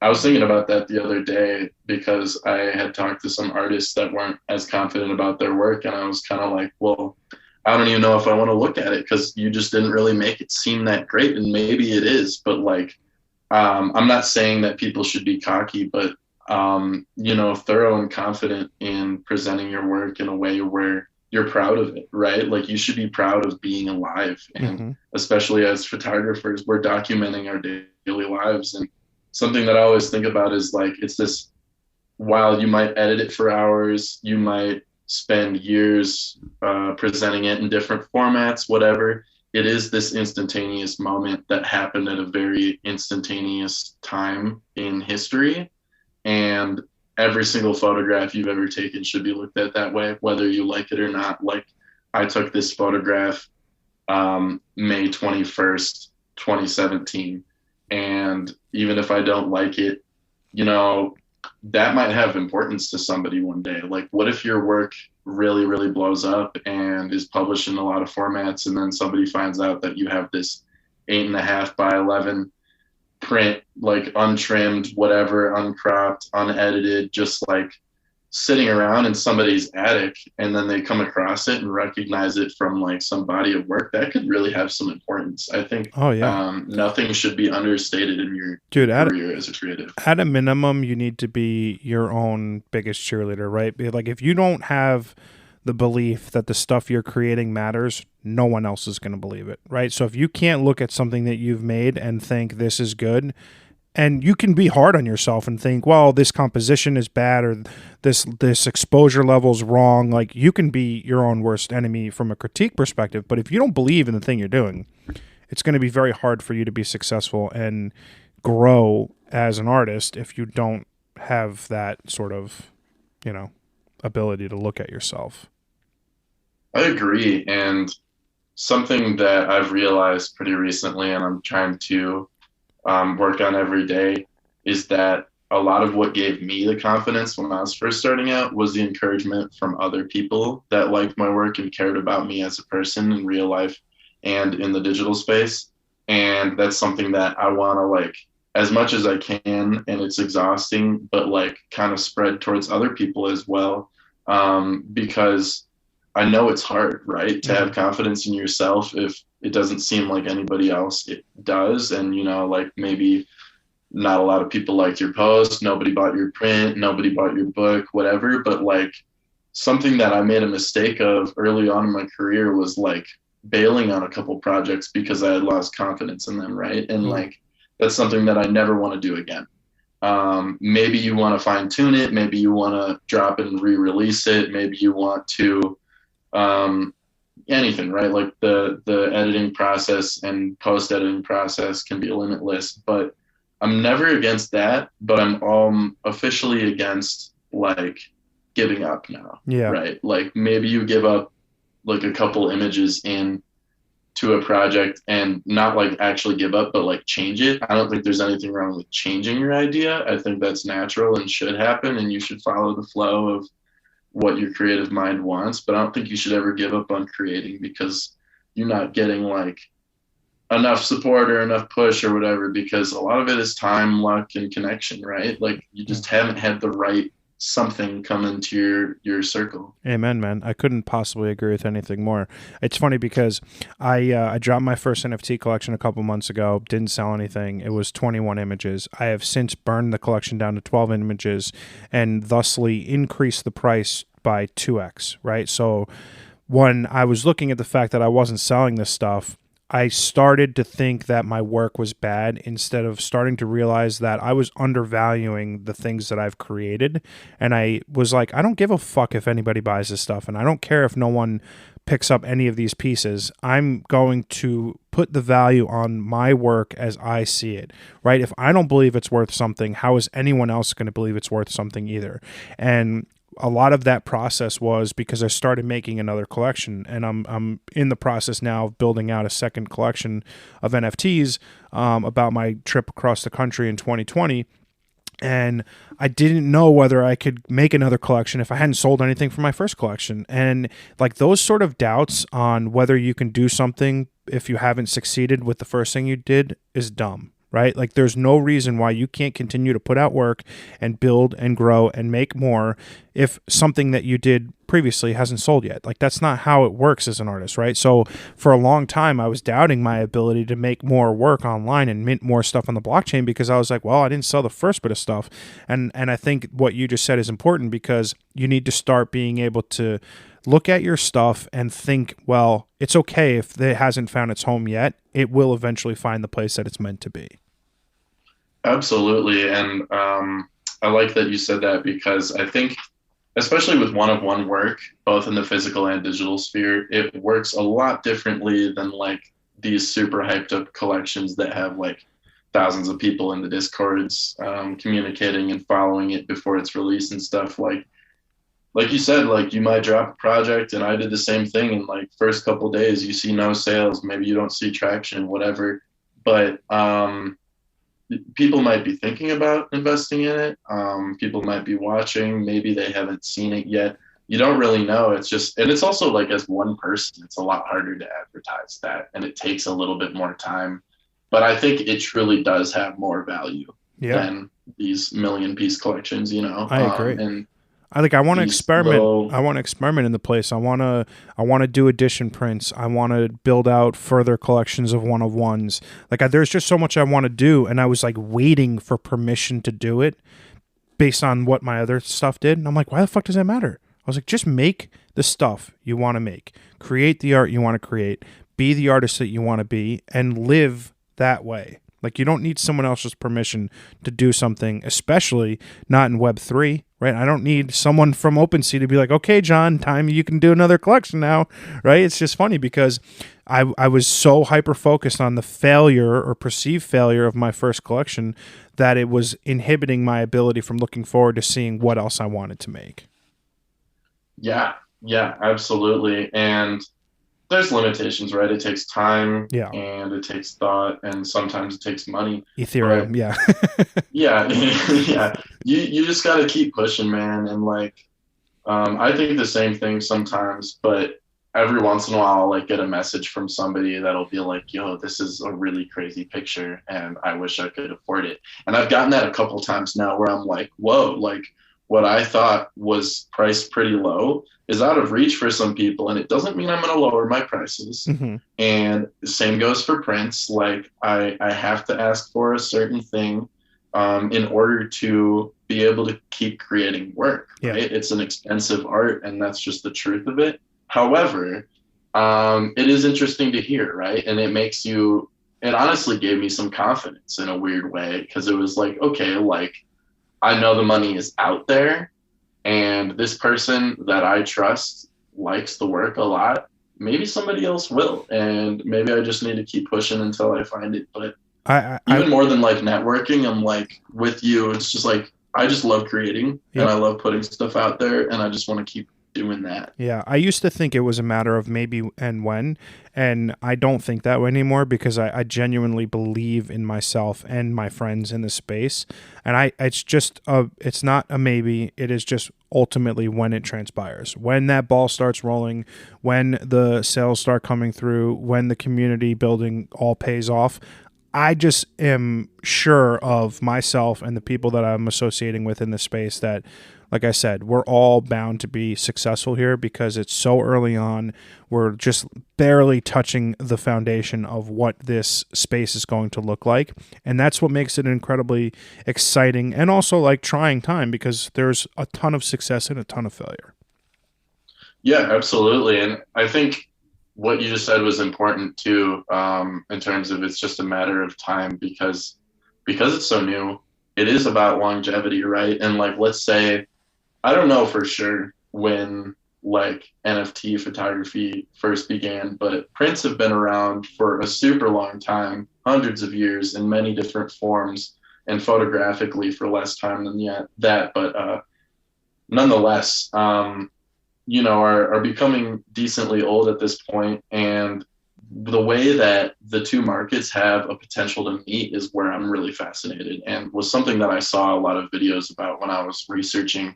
I was thinking about that the other day because I had talked to some artists that weren't as confident about their work, and I was kind of like, well, I don't even know if I want to look at it because you just didn't really make it seem that great, and maybe it is, but like, I'm not saying that people should be cocky, but thorough and confident in presenting your work in a way where you're proud of it, right? Like you should be proud of being alive. And Mm-hmm. especially as photographers, we're documenting our daily lives. And something that I always think about is like, it's this, while you might edit it for hours, you might spend years presenting it in different formats, whatever. It is this instantaneous moment that happened at a very instantaneous time in history, and every single photograph you've ever taken should be looked at that way, whether you like it or not. Like I took this photograph May 21st, 2017. And even if I don't like it, you know, that might have importance to somebody one day. Like, what if your work really, really blows up and is published in a lot of formats, and then somebody finds out that you have this 8.5 by 11 print, like untrimmed, whatever, uncropped, unedited, just like sitting around in somebody's attic, and then they come across it and recognize it from like some body of work? That could really have some importance. I think Oh yeah, nothing should be understated in dude. your career as a creative. At a minimum, you need to be your own biggest cheerleader, right? Like if you don't have the belief that the stuff you're creating matters, no one else is going to believe it, right? So if you can't look at something that you've made and think this is good, and you can be hard on yourself and think, well, this composition is bad or this exposure level is wrong. Like you can be your own worst enemy from a critique perspective, but if you don't believe in the thing you're doing, it's going to be very hard for you to be successful and grow as an artist if you don't have that sort of, you know, ability to look at yourself. I agree. And something that I've realized pretty recently, and I'm trying to work on every day, is that a lot of what gave me the confidence when I was first starting out was the encouragement from other people that liked my work and cared about me as a person in real life and in the digital space. And that's something that I want to like as much as I can, and it's exhausting, but like kind of spread towards other people as well. Because I know it's hard, right? To have confidence in yourself if it doesn't seem like anybody else it does. And, you know, like maybe not a lot of people liked your post, nobody bought your print, nobody bought your book, whatever. But like something that I made a mistake of early on in my career was like bailing on a couple projects because I had lost confidence in them, right? And like that's something that I never want to do again. Maybe you want to fine tune it, maybe you want to drop it and re-release it, maybe you want to anything, right? Like the editing process and post editing process can be limitless, but I'm never against that, but I'm officially against like giving up now. Yeah. Right? Like maybe you give up like a couple images in to a project and not like actually give up, but like change it. I don't think there's anything wrong with changing your idea. I think that's natural and should happen, and you should follow the flow of what your creative mind wants. But I don't think you should ever give up on creating because you're not getting like enough support or enough push or whatever, because a lot of it is time, luck, and connection, right? Like you just haven't had the right something come into your circle. Amen, man. I couldn't possibly agree with anything more. It's funny because I dropped my first NFT collection a couple months ago, didn't sell anything. It was 21 images. I have since burned the collection down to 12 images and thusly increased the price by 2x, right? So when I was looking at the fact that I wasn't selling this stuff, I started to think that my work was bad instead of starting to realize that I was undervaluing the things that I've created. And I was like, I don't give a fuck if anybody buys this stuff, and I don't care if no one picks up any of these pieces. I'm going to put the value on my work as I see it, right? If I don't believe it's worth something, how is anyone else going to believe it's worth something either? And a lot of that process was because I started making another collection, and I'm in the process now of building out a second collection of NFTs about my trip across the country in 2020. And I didn't know whether I could make another collection if I hadn't sold anything from my first collection. And like those sort of doubts on whether you can do something if you haven't succeeded with the first thing you did is dumb, right? Like there's no reason why you can't continue to put out work and build and grow and make more if something that you did previously hasn't sold yet. Like that's not how it works as an artist, right? So for a long time I was doubting my ability to make more work online and mint more stuff on the blockchain because I was like, well, I didn't sell the first bit of stuff. And I think what you just said is important because you need to start being able to look at your stuff and think, well, it's okay if it hasn't found its home yet. It will eventually find the place that it's meant to be. Absolutely. And I like that you said that because I think, especially with one-of-one work, both in the physical and digital sphere, it works a lot differently than like these super hyped up collections that have like thousands of people in the discords communicating and following it before it's released and stuff. Like you said, like you might drop a project, and I did the same thing. In like first couple of days, you see no sales, maybe you don't see traction, whatever. But people might be thinking about investing in it. People might be watching. Maybe they haven't seen it yet. You don't really know. It's just, and it's also like as one person, it's a lot harder to advertise that, and it takes a little bit more time. But I think it truly does have more value than these million piece collections. I agree. And I want to experiment. little, I want to experiment in the place. I want to do edition prints. I want to build out further collections of one of ones. There's just so much I want to do, and I was like waiting for permission to do it based on what my other stuff did. And I'm like, why the fuck does that matter? I was like, just make the stuff you want to make, create the art you want to create, be the artist that you want to be, and live that way. Like you don't need someone else's permission to do something, especially not in Web3, right? I don't need someone from OpenSea to be like, okay, John, time you can do another collection now, right? It's just funny because I was so hyper-focused on the failure or perceived failure of my first collection that it was inhibiting my ability from looking forward to seeing what else I wanted to make. yeah, yeah, absolutely. And there's limitations, right? It takes time Yeah. and it takes thought and sometimes it takes money. Ethereum, But yeah. yeah, yeah, you just got to keep pushing, man. And like, I think the same thing sometimes, but every once in a while, I'll like get a message from somebody that'll be like, yo, this is a really crazy picture and I wish I could afford it. And I've gotten that a couple times now where I'm like, whoa, like what I thought was priced pretty low is out of reach for some people. And it doesn't mean I'm going to lower my prices. Mm-hmm. And the same goes for prints. Like I have to ask for a certain thing in order to be able to keep creating work, Yeah. right? It's an expensive art and that's just the truth of it. However, it is interesting to hear, right? And it honestly gave me some confidence in a weird way because it was like, okay, like I know the money is out there and this person that I trust likes the work a lot. Maybe somebody else will. And maybe I just need to keep pushing until I find it. But even more than like networking, I'm like with you, it's just like, I just love creating and I love putting stuff out there and I just want to keep doing that. Yeah, I used to think it was a matter of maybe and when, and I don't think that way anymore because I genuinely believe in myself and my friends in the space, and it's not a maybe, it is just ultimately when it transpires, when that ball starts rolling, when the sales start coming through, when the community building all pays off. I just am sure of myself and the people that I'm associating with in the space that, like I said, we're all bound to be successful here because it's so early on. We're just barely touching the foundation of what this space is going to look like. And that's what makes it an incredibly exciting and also like trying time because there's a ton of success and a ton of failure. Yeah, absolutely. And I think what you just said was important too, in terms of it's just a matter of time because it's so new. It is about longevity, right? And like, let's say, I don't know for sure when like NFT photography first began, but prints have been around for a super long time, hundreds of years in many different forms and photographically for less time than that. But nonetheless, are becoming decently old at this point, and the way that the two markets have a potential to meet is where I'm really fascinated, and was something that I saw a lot of videos about when I was researching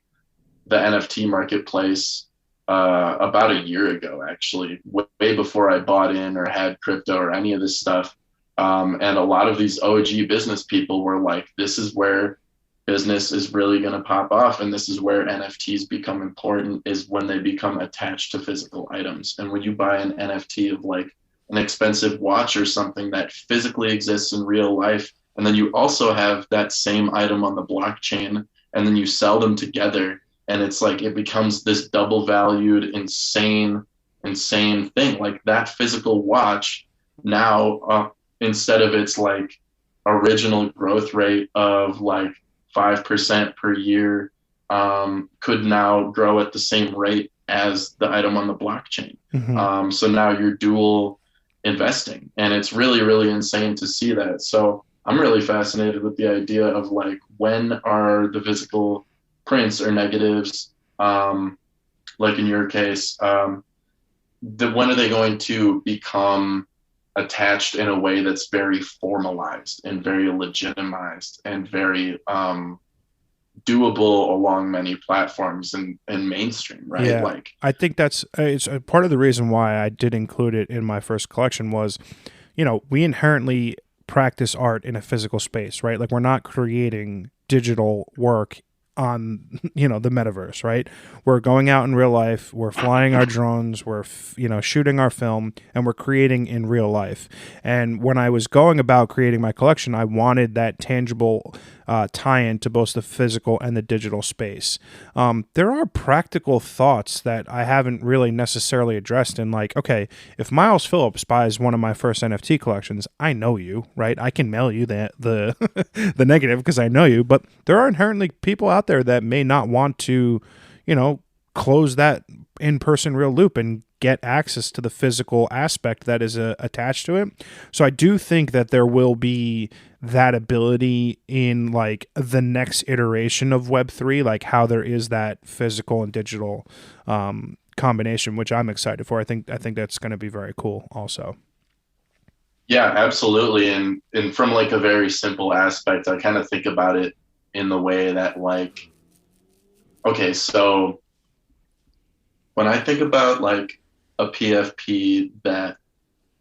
the NFT marketplace about a year ago, actually, way before I bought in or had crypto or any of this stuff. And a lot of these OG business people were like, this is where business is really going to pop off. And this is where NFTs become important, is when they become attached to physical items. And when you buy an NFT of like an expensive watch or something that physically exists in real life, and then you also have that same item on the blockchain, and then you sell them together, and it's like it becomes this double valued insane thing. Like that physical watch now, instead of its like original growth rate of like 5% per year, could now grow at the same rate as the item on the blockchain. Hmm. So now you're dual investing, and it's really, really insane to see that. So I'm really fascinated with the idea of like, when are the physical prints or negatives, like in your case, when are they going to become attached in a way that's very formalized and very legitimized and very doable along many platforms and mainstream, right? Yeah, Like, I think that's it's a part of the reason why I did include it in my first collection was, we inherently practice art in a physical space, right? Like we're not creating digital work on the metaverse, right? We're going out in real life, we're flying our drones, we're shooting our film, and we're creating in real life. And when I was going about creating my collection, I wanted that tangible tie-in to both the physical and the digital space. There are practical thoughts that I haven't really necessarily addressed in, like, okay, if Miles Phillips buys one of my first NFT collections, I know you, right? I can mail you the the negative because I know you, but there are inherently people out there that may not want to, close that in-person real loop and get access to the physical aspect that is attached to it. So I do think that there will be that ability in like the next iteration of Web3, like how there is that physical and digital combination, which I'm excited for. I think that's going to be very cool also. yeah, absolutely. And from like a very simple aspect, I kind of think about it in the way that like, okay, so when I think about like a PFP that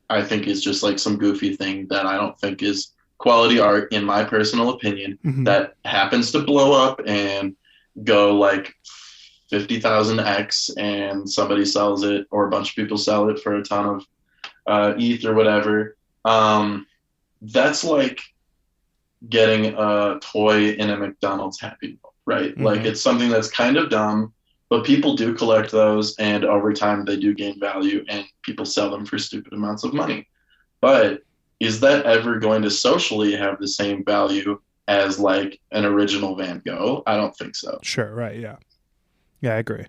I think is just like some goofy thing that I don't think is quality art, in my personal opinion, Hmm. that happens to blow up and go like 50,000x, and somebody sells it, or a bunch of people sell it for a ton of ETH or whatever. That's like getting a toy in a McDonald's Happy Meal, right? Like Hmm. it's something that's kind of dumb, but people do collect those, and over time they do gain value, and people sell them for stupid amounts of money. But is that ever going to socially have the same value as like an original Van Gogh? I don't think so. Sure. Right. Yeah. Yeah, I agree.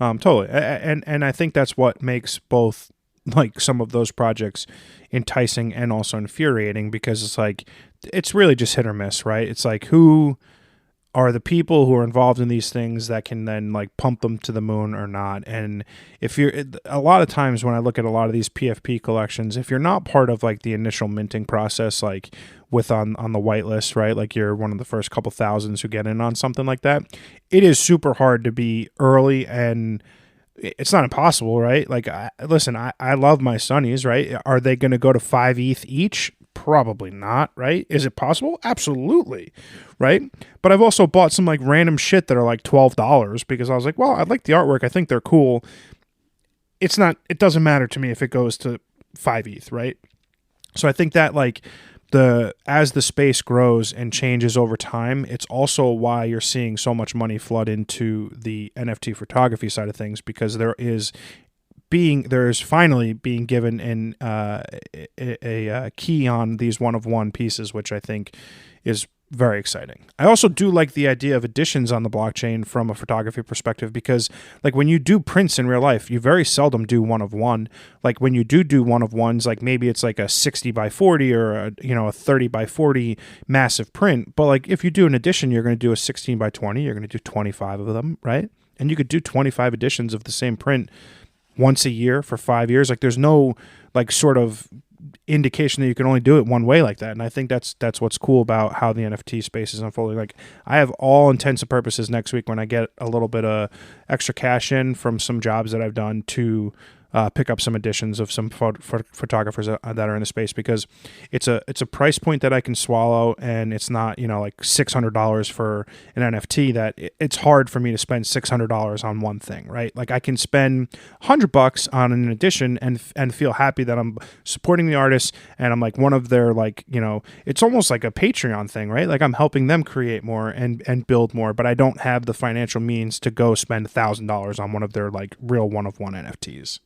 Totally. And I think that's what makes both like some of those projects enticing and also infuriating, because it's like it's really just hit or miss, right? It's like, who are the people who are involved in these things that can then like pump them to the moon or not. And if you're, a lot of times when I look at a lot of these PFP collections, if you're not part of like the initial minting process, like with on the whitelist, right, like you're one of the first couple thousands who get in on something like that, it is super hard to be early. And it's not impossible, right? Like, listen, I love my Sunnies, right? Are they going to go to 5 ETH each? Probably not, right? Is it possible? Absolutely, right? But I've also bought some like random shit that are like $12 because I was like, well, I like the artwork. I think they're cool. It's not, it doesn't matter to me if it goes to 5 ETH, right? So I think that like the as the space grows and changes over time, it's also why you're seeing so much money flood into the NFT photography side of things, because there's finally being given a key on these one of one pieces, which I think is very exciting. I also do like the idea of editions on the blockchain from a photography perspective, because like when you do prints in real life, you very seldom do one of one. Like when you do one of ones, like maybe it's like a 60 by 40 or a 30 by 40 massive print. But like if you do an edition, you're going to do a 16 by 20, you're going to do 25 of them, right? And you could do 25 editions of the same print once a year for 5 years. Like there's no like sort of indication that you can only do it one way like that. And I think that's what's cool about how the NFT space is unfolding. Like I have all intents and purposes next week, when I get a little bit of extra cash in from some jobs that I've done, to pick up some editions of some photographers that are in the space, because it's a price point that I can swallow, and it's not like $600 for an NFT that it's hard for me to spend $600 on one thing, right? Like I can spend $100 on an edition and feel happy that I'm supporting the artist, and I'm like one of their it's almost like a Patreon thing, right? Like I'm helping them create more and build more, but I don't have the financial means to go spend $1,000 on one of their like real one of one NFTs.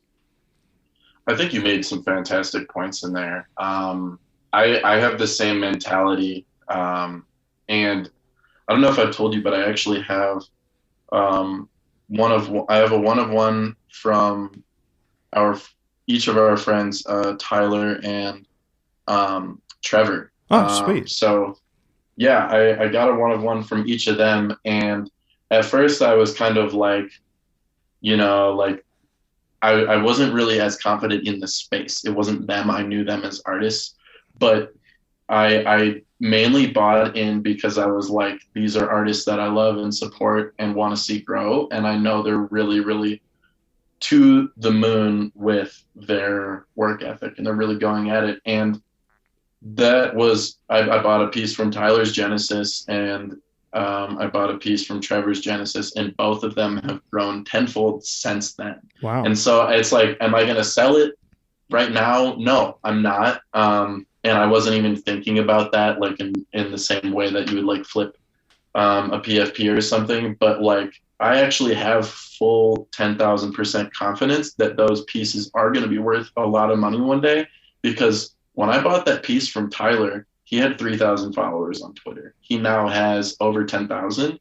I think you made some fantastic points in there. I have the same mentality, and I don't know if I've told you, but I actually have I have a one of one from our each of our friends, Tyler and Trevor. Oh, sweet. So yeah, I got a one of one from each of them, and at first I was kind of like, like I wasn't really as confident in the space. It wasn't them. I knew them as artists, but I mainly bought in because I was like, these are artists that I love and support and want to see grow. And I know they're really, really to the moon with their work ethic, and they're really going at it. And that was, I bought a piece from Tyler's Genesis, and I bought a piece from Trevor's Genesis, and both of them have grown tenfold since then. Wow. And so it's like, am I going to sell it right now? No, I'm not. And I wasn't even thinking about that, like in the same way that you would like flip a PFP or something. But like, I actually have full 10,000% confidence that those pieces are going to be worth a lot of money one day, because when I bought that piece from Tyler, he had 3,000 followers on Twitter. He now has over 10,000.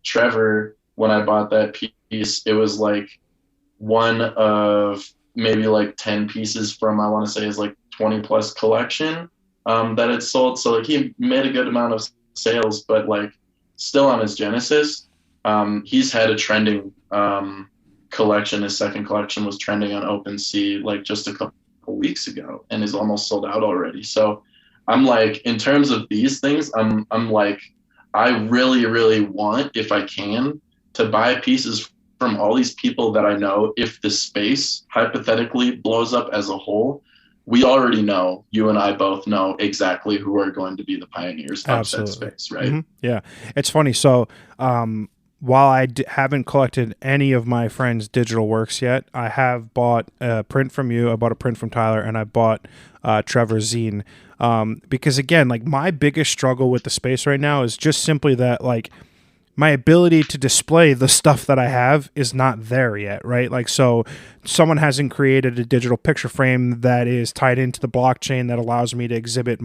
Trevor, when I bought that piece, it was like one of maybe like 10 pieces from, I want to say, his like 20 plus collection that it sold. So like he made a good amount of sales, but like still on his Genesis, he's had a trending collection. His second collection was trending on OpenSea like just a couple weeks ago, and is almost sold out already. So I'm like, in terms of these things, I'm like, I really, really want, if I can, to buy pieces from all these people that I know. If the space hypothetically blows up as a whole, we already know, you and I both know exactly who are going to be the pioneers of that space, right? Mm-hmm. Yeah. It's funny. So, while I haven't collected any of my friends' digital works yet, I have bought a print from you, I bought a print from Tyler, and I bought Trevor's zine. Because again, like my biggest struggle with the space right now is just simply that like my ability to display the stuff that I have is not there yet, right? Like, so someone hasn't created a digital picture frame that is tied into the blockchain that allows me to exhibit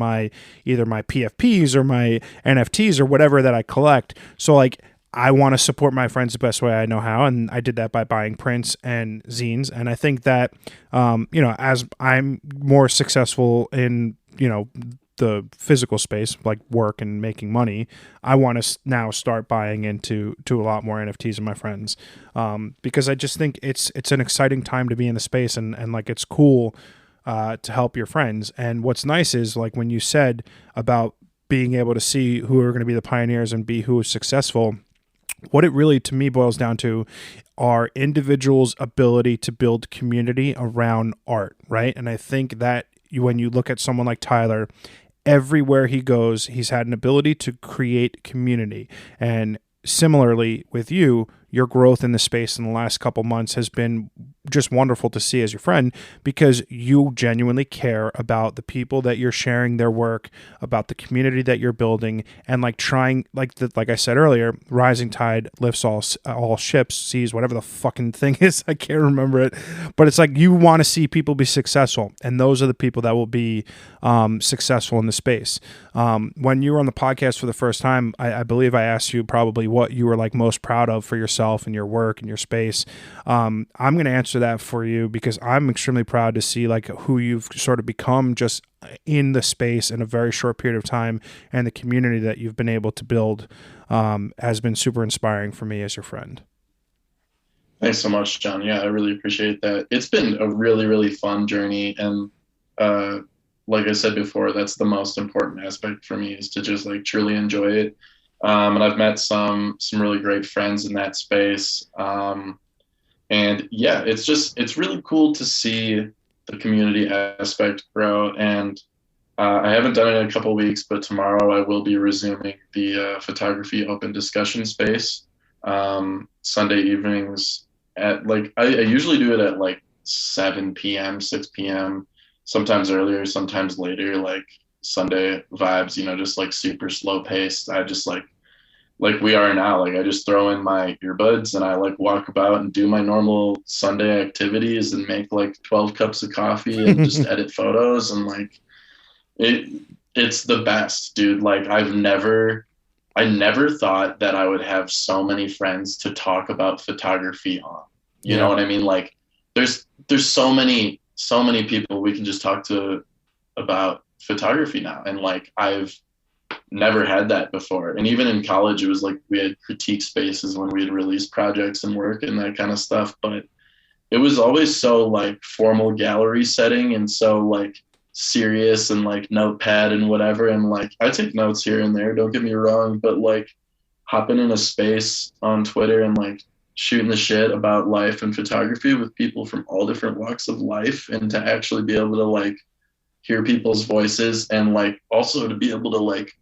either my PFPs or my NFTs or whatever that I collect. So like, I want to support my friends the best way I know how, and I did that by buying prints and zines. And I think that, as I'm more successful in, the physical space, like work and making money, I want to now start buying into a lot more NFTs of my friends, because I just think it's an exciting time to be in the space, and like it's cool to help your friends. And what's nice is like when you said about being able to see who are going to be the pioneers and be who is successful, what it really, to me, boils down to are individuals' ability to build community around art, right? And I think that when you look at someone like Tyler, everywhere he goes, he's had an ability to create community. And similarly with you, your growth in the space in the last couple months has been just wonderful to see as your friend, because you genuinely care about the people that you're sharing their work, about the community that you're building, and like trying, like I said earlier, rising tide lifts all ships, seas, whatever the fucking thing is. I can't remember it, but it's like you want to see people be successful, and those are the people that will be successful in the space. When you were on the podcast for the first time, I believe I asked you probably what you were like most proud of for yourself and your work and your space. I'm going to answer that for you, because I'm extremely proud to see like who you've sort of become just in the space in a very short period of time, and the community that you've been able to build has been super inspiring for me as your friend. Thanks so much, John. Yeah, I really appreciate that. It's been a really, really fun journey. And like I said before, that's the most important aspect for me, is to just like truly enjoy it. And I've met some really great friends in that space. And yeah, it's really cool to see the community aspect grow. And I haven't done it in a couple of weeks, but tomorrow I will be resuming the photography open discussion space Sunday evenings at like, I usually do it at like 7 p.m., 6 p.m., sometimes earlier, sometimes later, like Sunday vibes, just like super slow paced. I just like we are now, like I just throw in my earbuds and I like walk about and do my normal Sunday activities and make like 12 cups of coffee and just edit photos, and like it's the best, dude. Like I never thought that I would have so many friends to talk about photography on. You know what I mean? Like there's so many people we can just talk to about photography now. And like I've never had that before. And even in college, it was like we had critique spaces when we'd release projects and work and that kind of stuff. But it was always so like formal gallery setting and so like serious and like notepad and whatever. And like I take notes here and there, don't get me wrong, but like hopping in a space on Twitter and like shooting the shit about life and photography with people from all different walks of life, and to actually be able to like hear people's voices, and like also to be able to like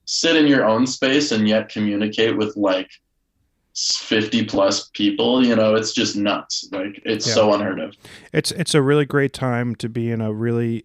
sit in your own space and yet communicate with like 50 plus people, it's just nuts. Like it's so unheard of. It's a really great time to be in a really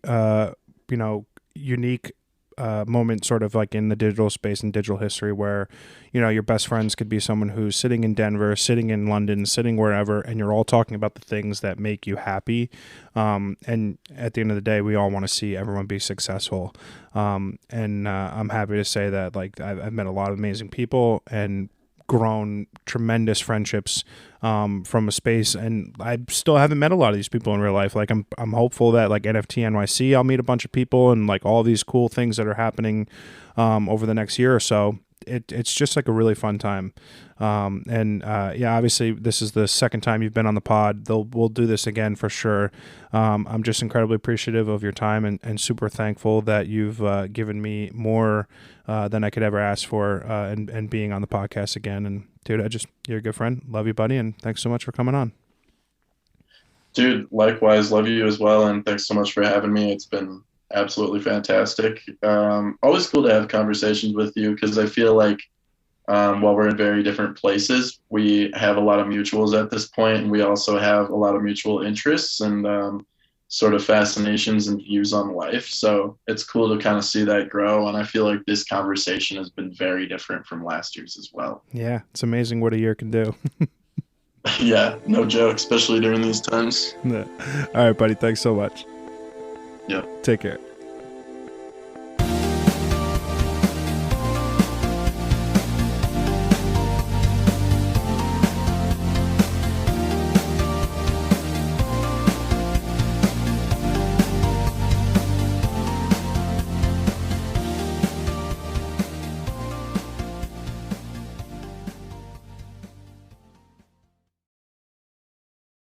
unique moment, sort of like in the digital space and digital history, where your best friends could be someone who's sitting in Denver, sitting in London, sitting wherever, and you're all talking about the things that make you happy. And at the end of the day, we all want to see everyone be successful. And I'm happy to say that like I've met a lot of amazing people and grown tremendous friendships from a space, and I still haven't met a lot of these people in real life. Like I'm hopeful that like NFT NYC, I'll meet a bunch of people, and like all these cool things that are happening over the next year or so. It's just like a really fun time. Yeah, obviously this is the second time you've been on the pod. We'll do this again for sure. I'm just incredibly appreciative of your time, and super thankful that you've given me more than I could ever ask for, and being on the podcast again. And dude, you're a good friend. Love you, buddy. And thanks so much for coming on. Dude, likewise, love you as well. And thanks so much for having me. It's been absolutely fantastic. Always cool to have conversations with you, because I feel like while we're in very different places, we have a lot of mutuals at this point, and we also have a lot of mutual interests and sort of fascinations and views on life. So it's cool to kind of see that grow. And I feel like this conversation has been very different from last year's as well. Yeah, it's amazing what a year can do. Yeah, no joke, especially during these times. All right, buddy. Thanks so much. Yep. Take care.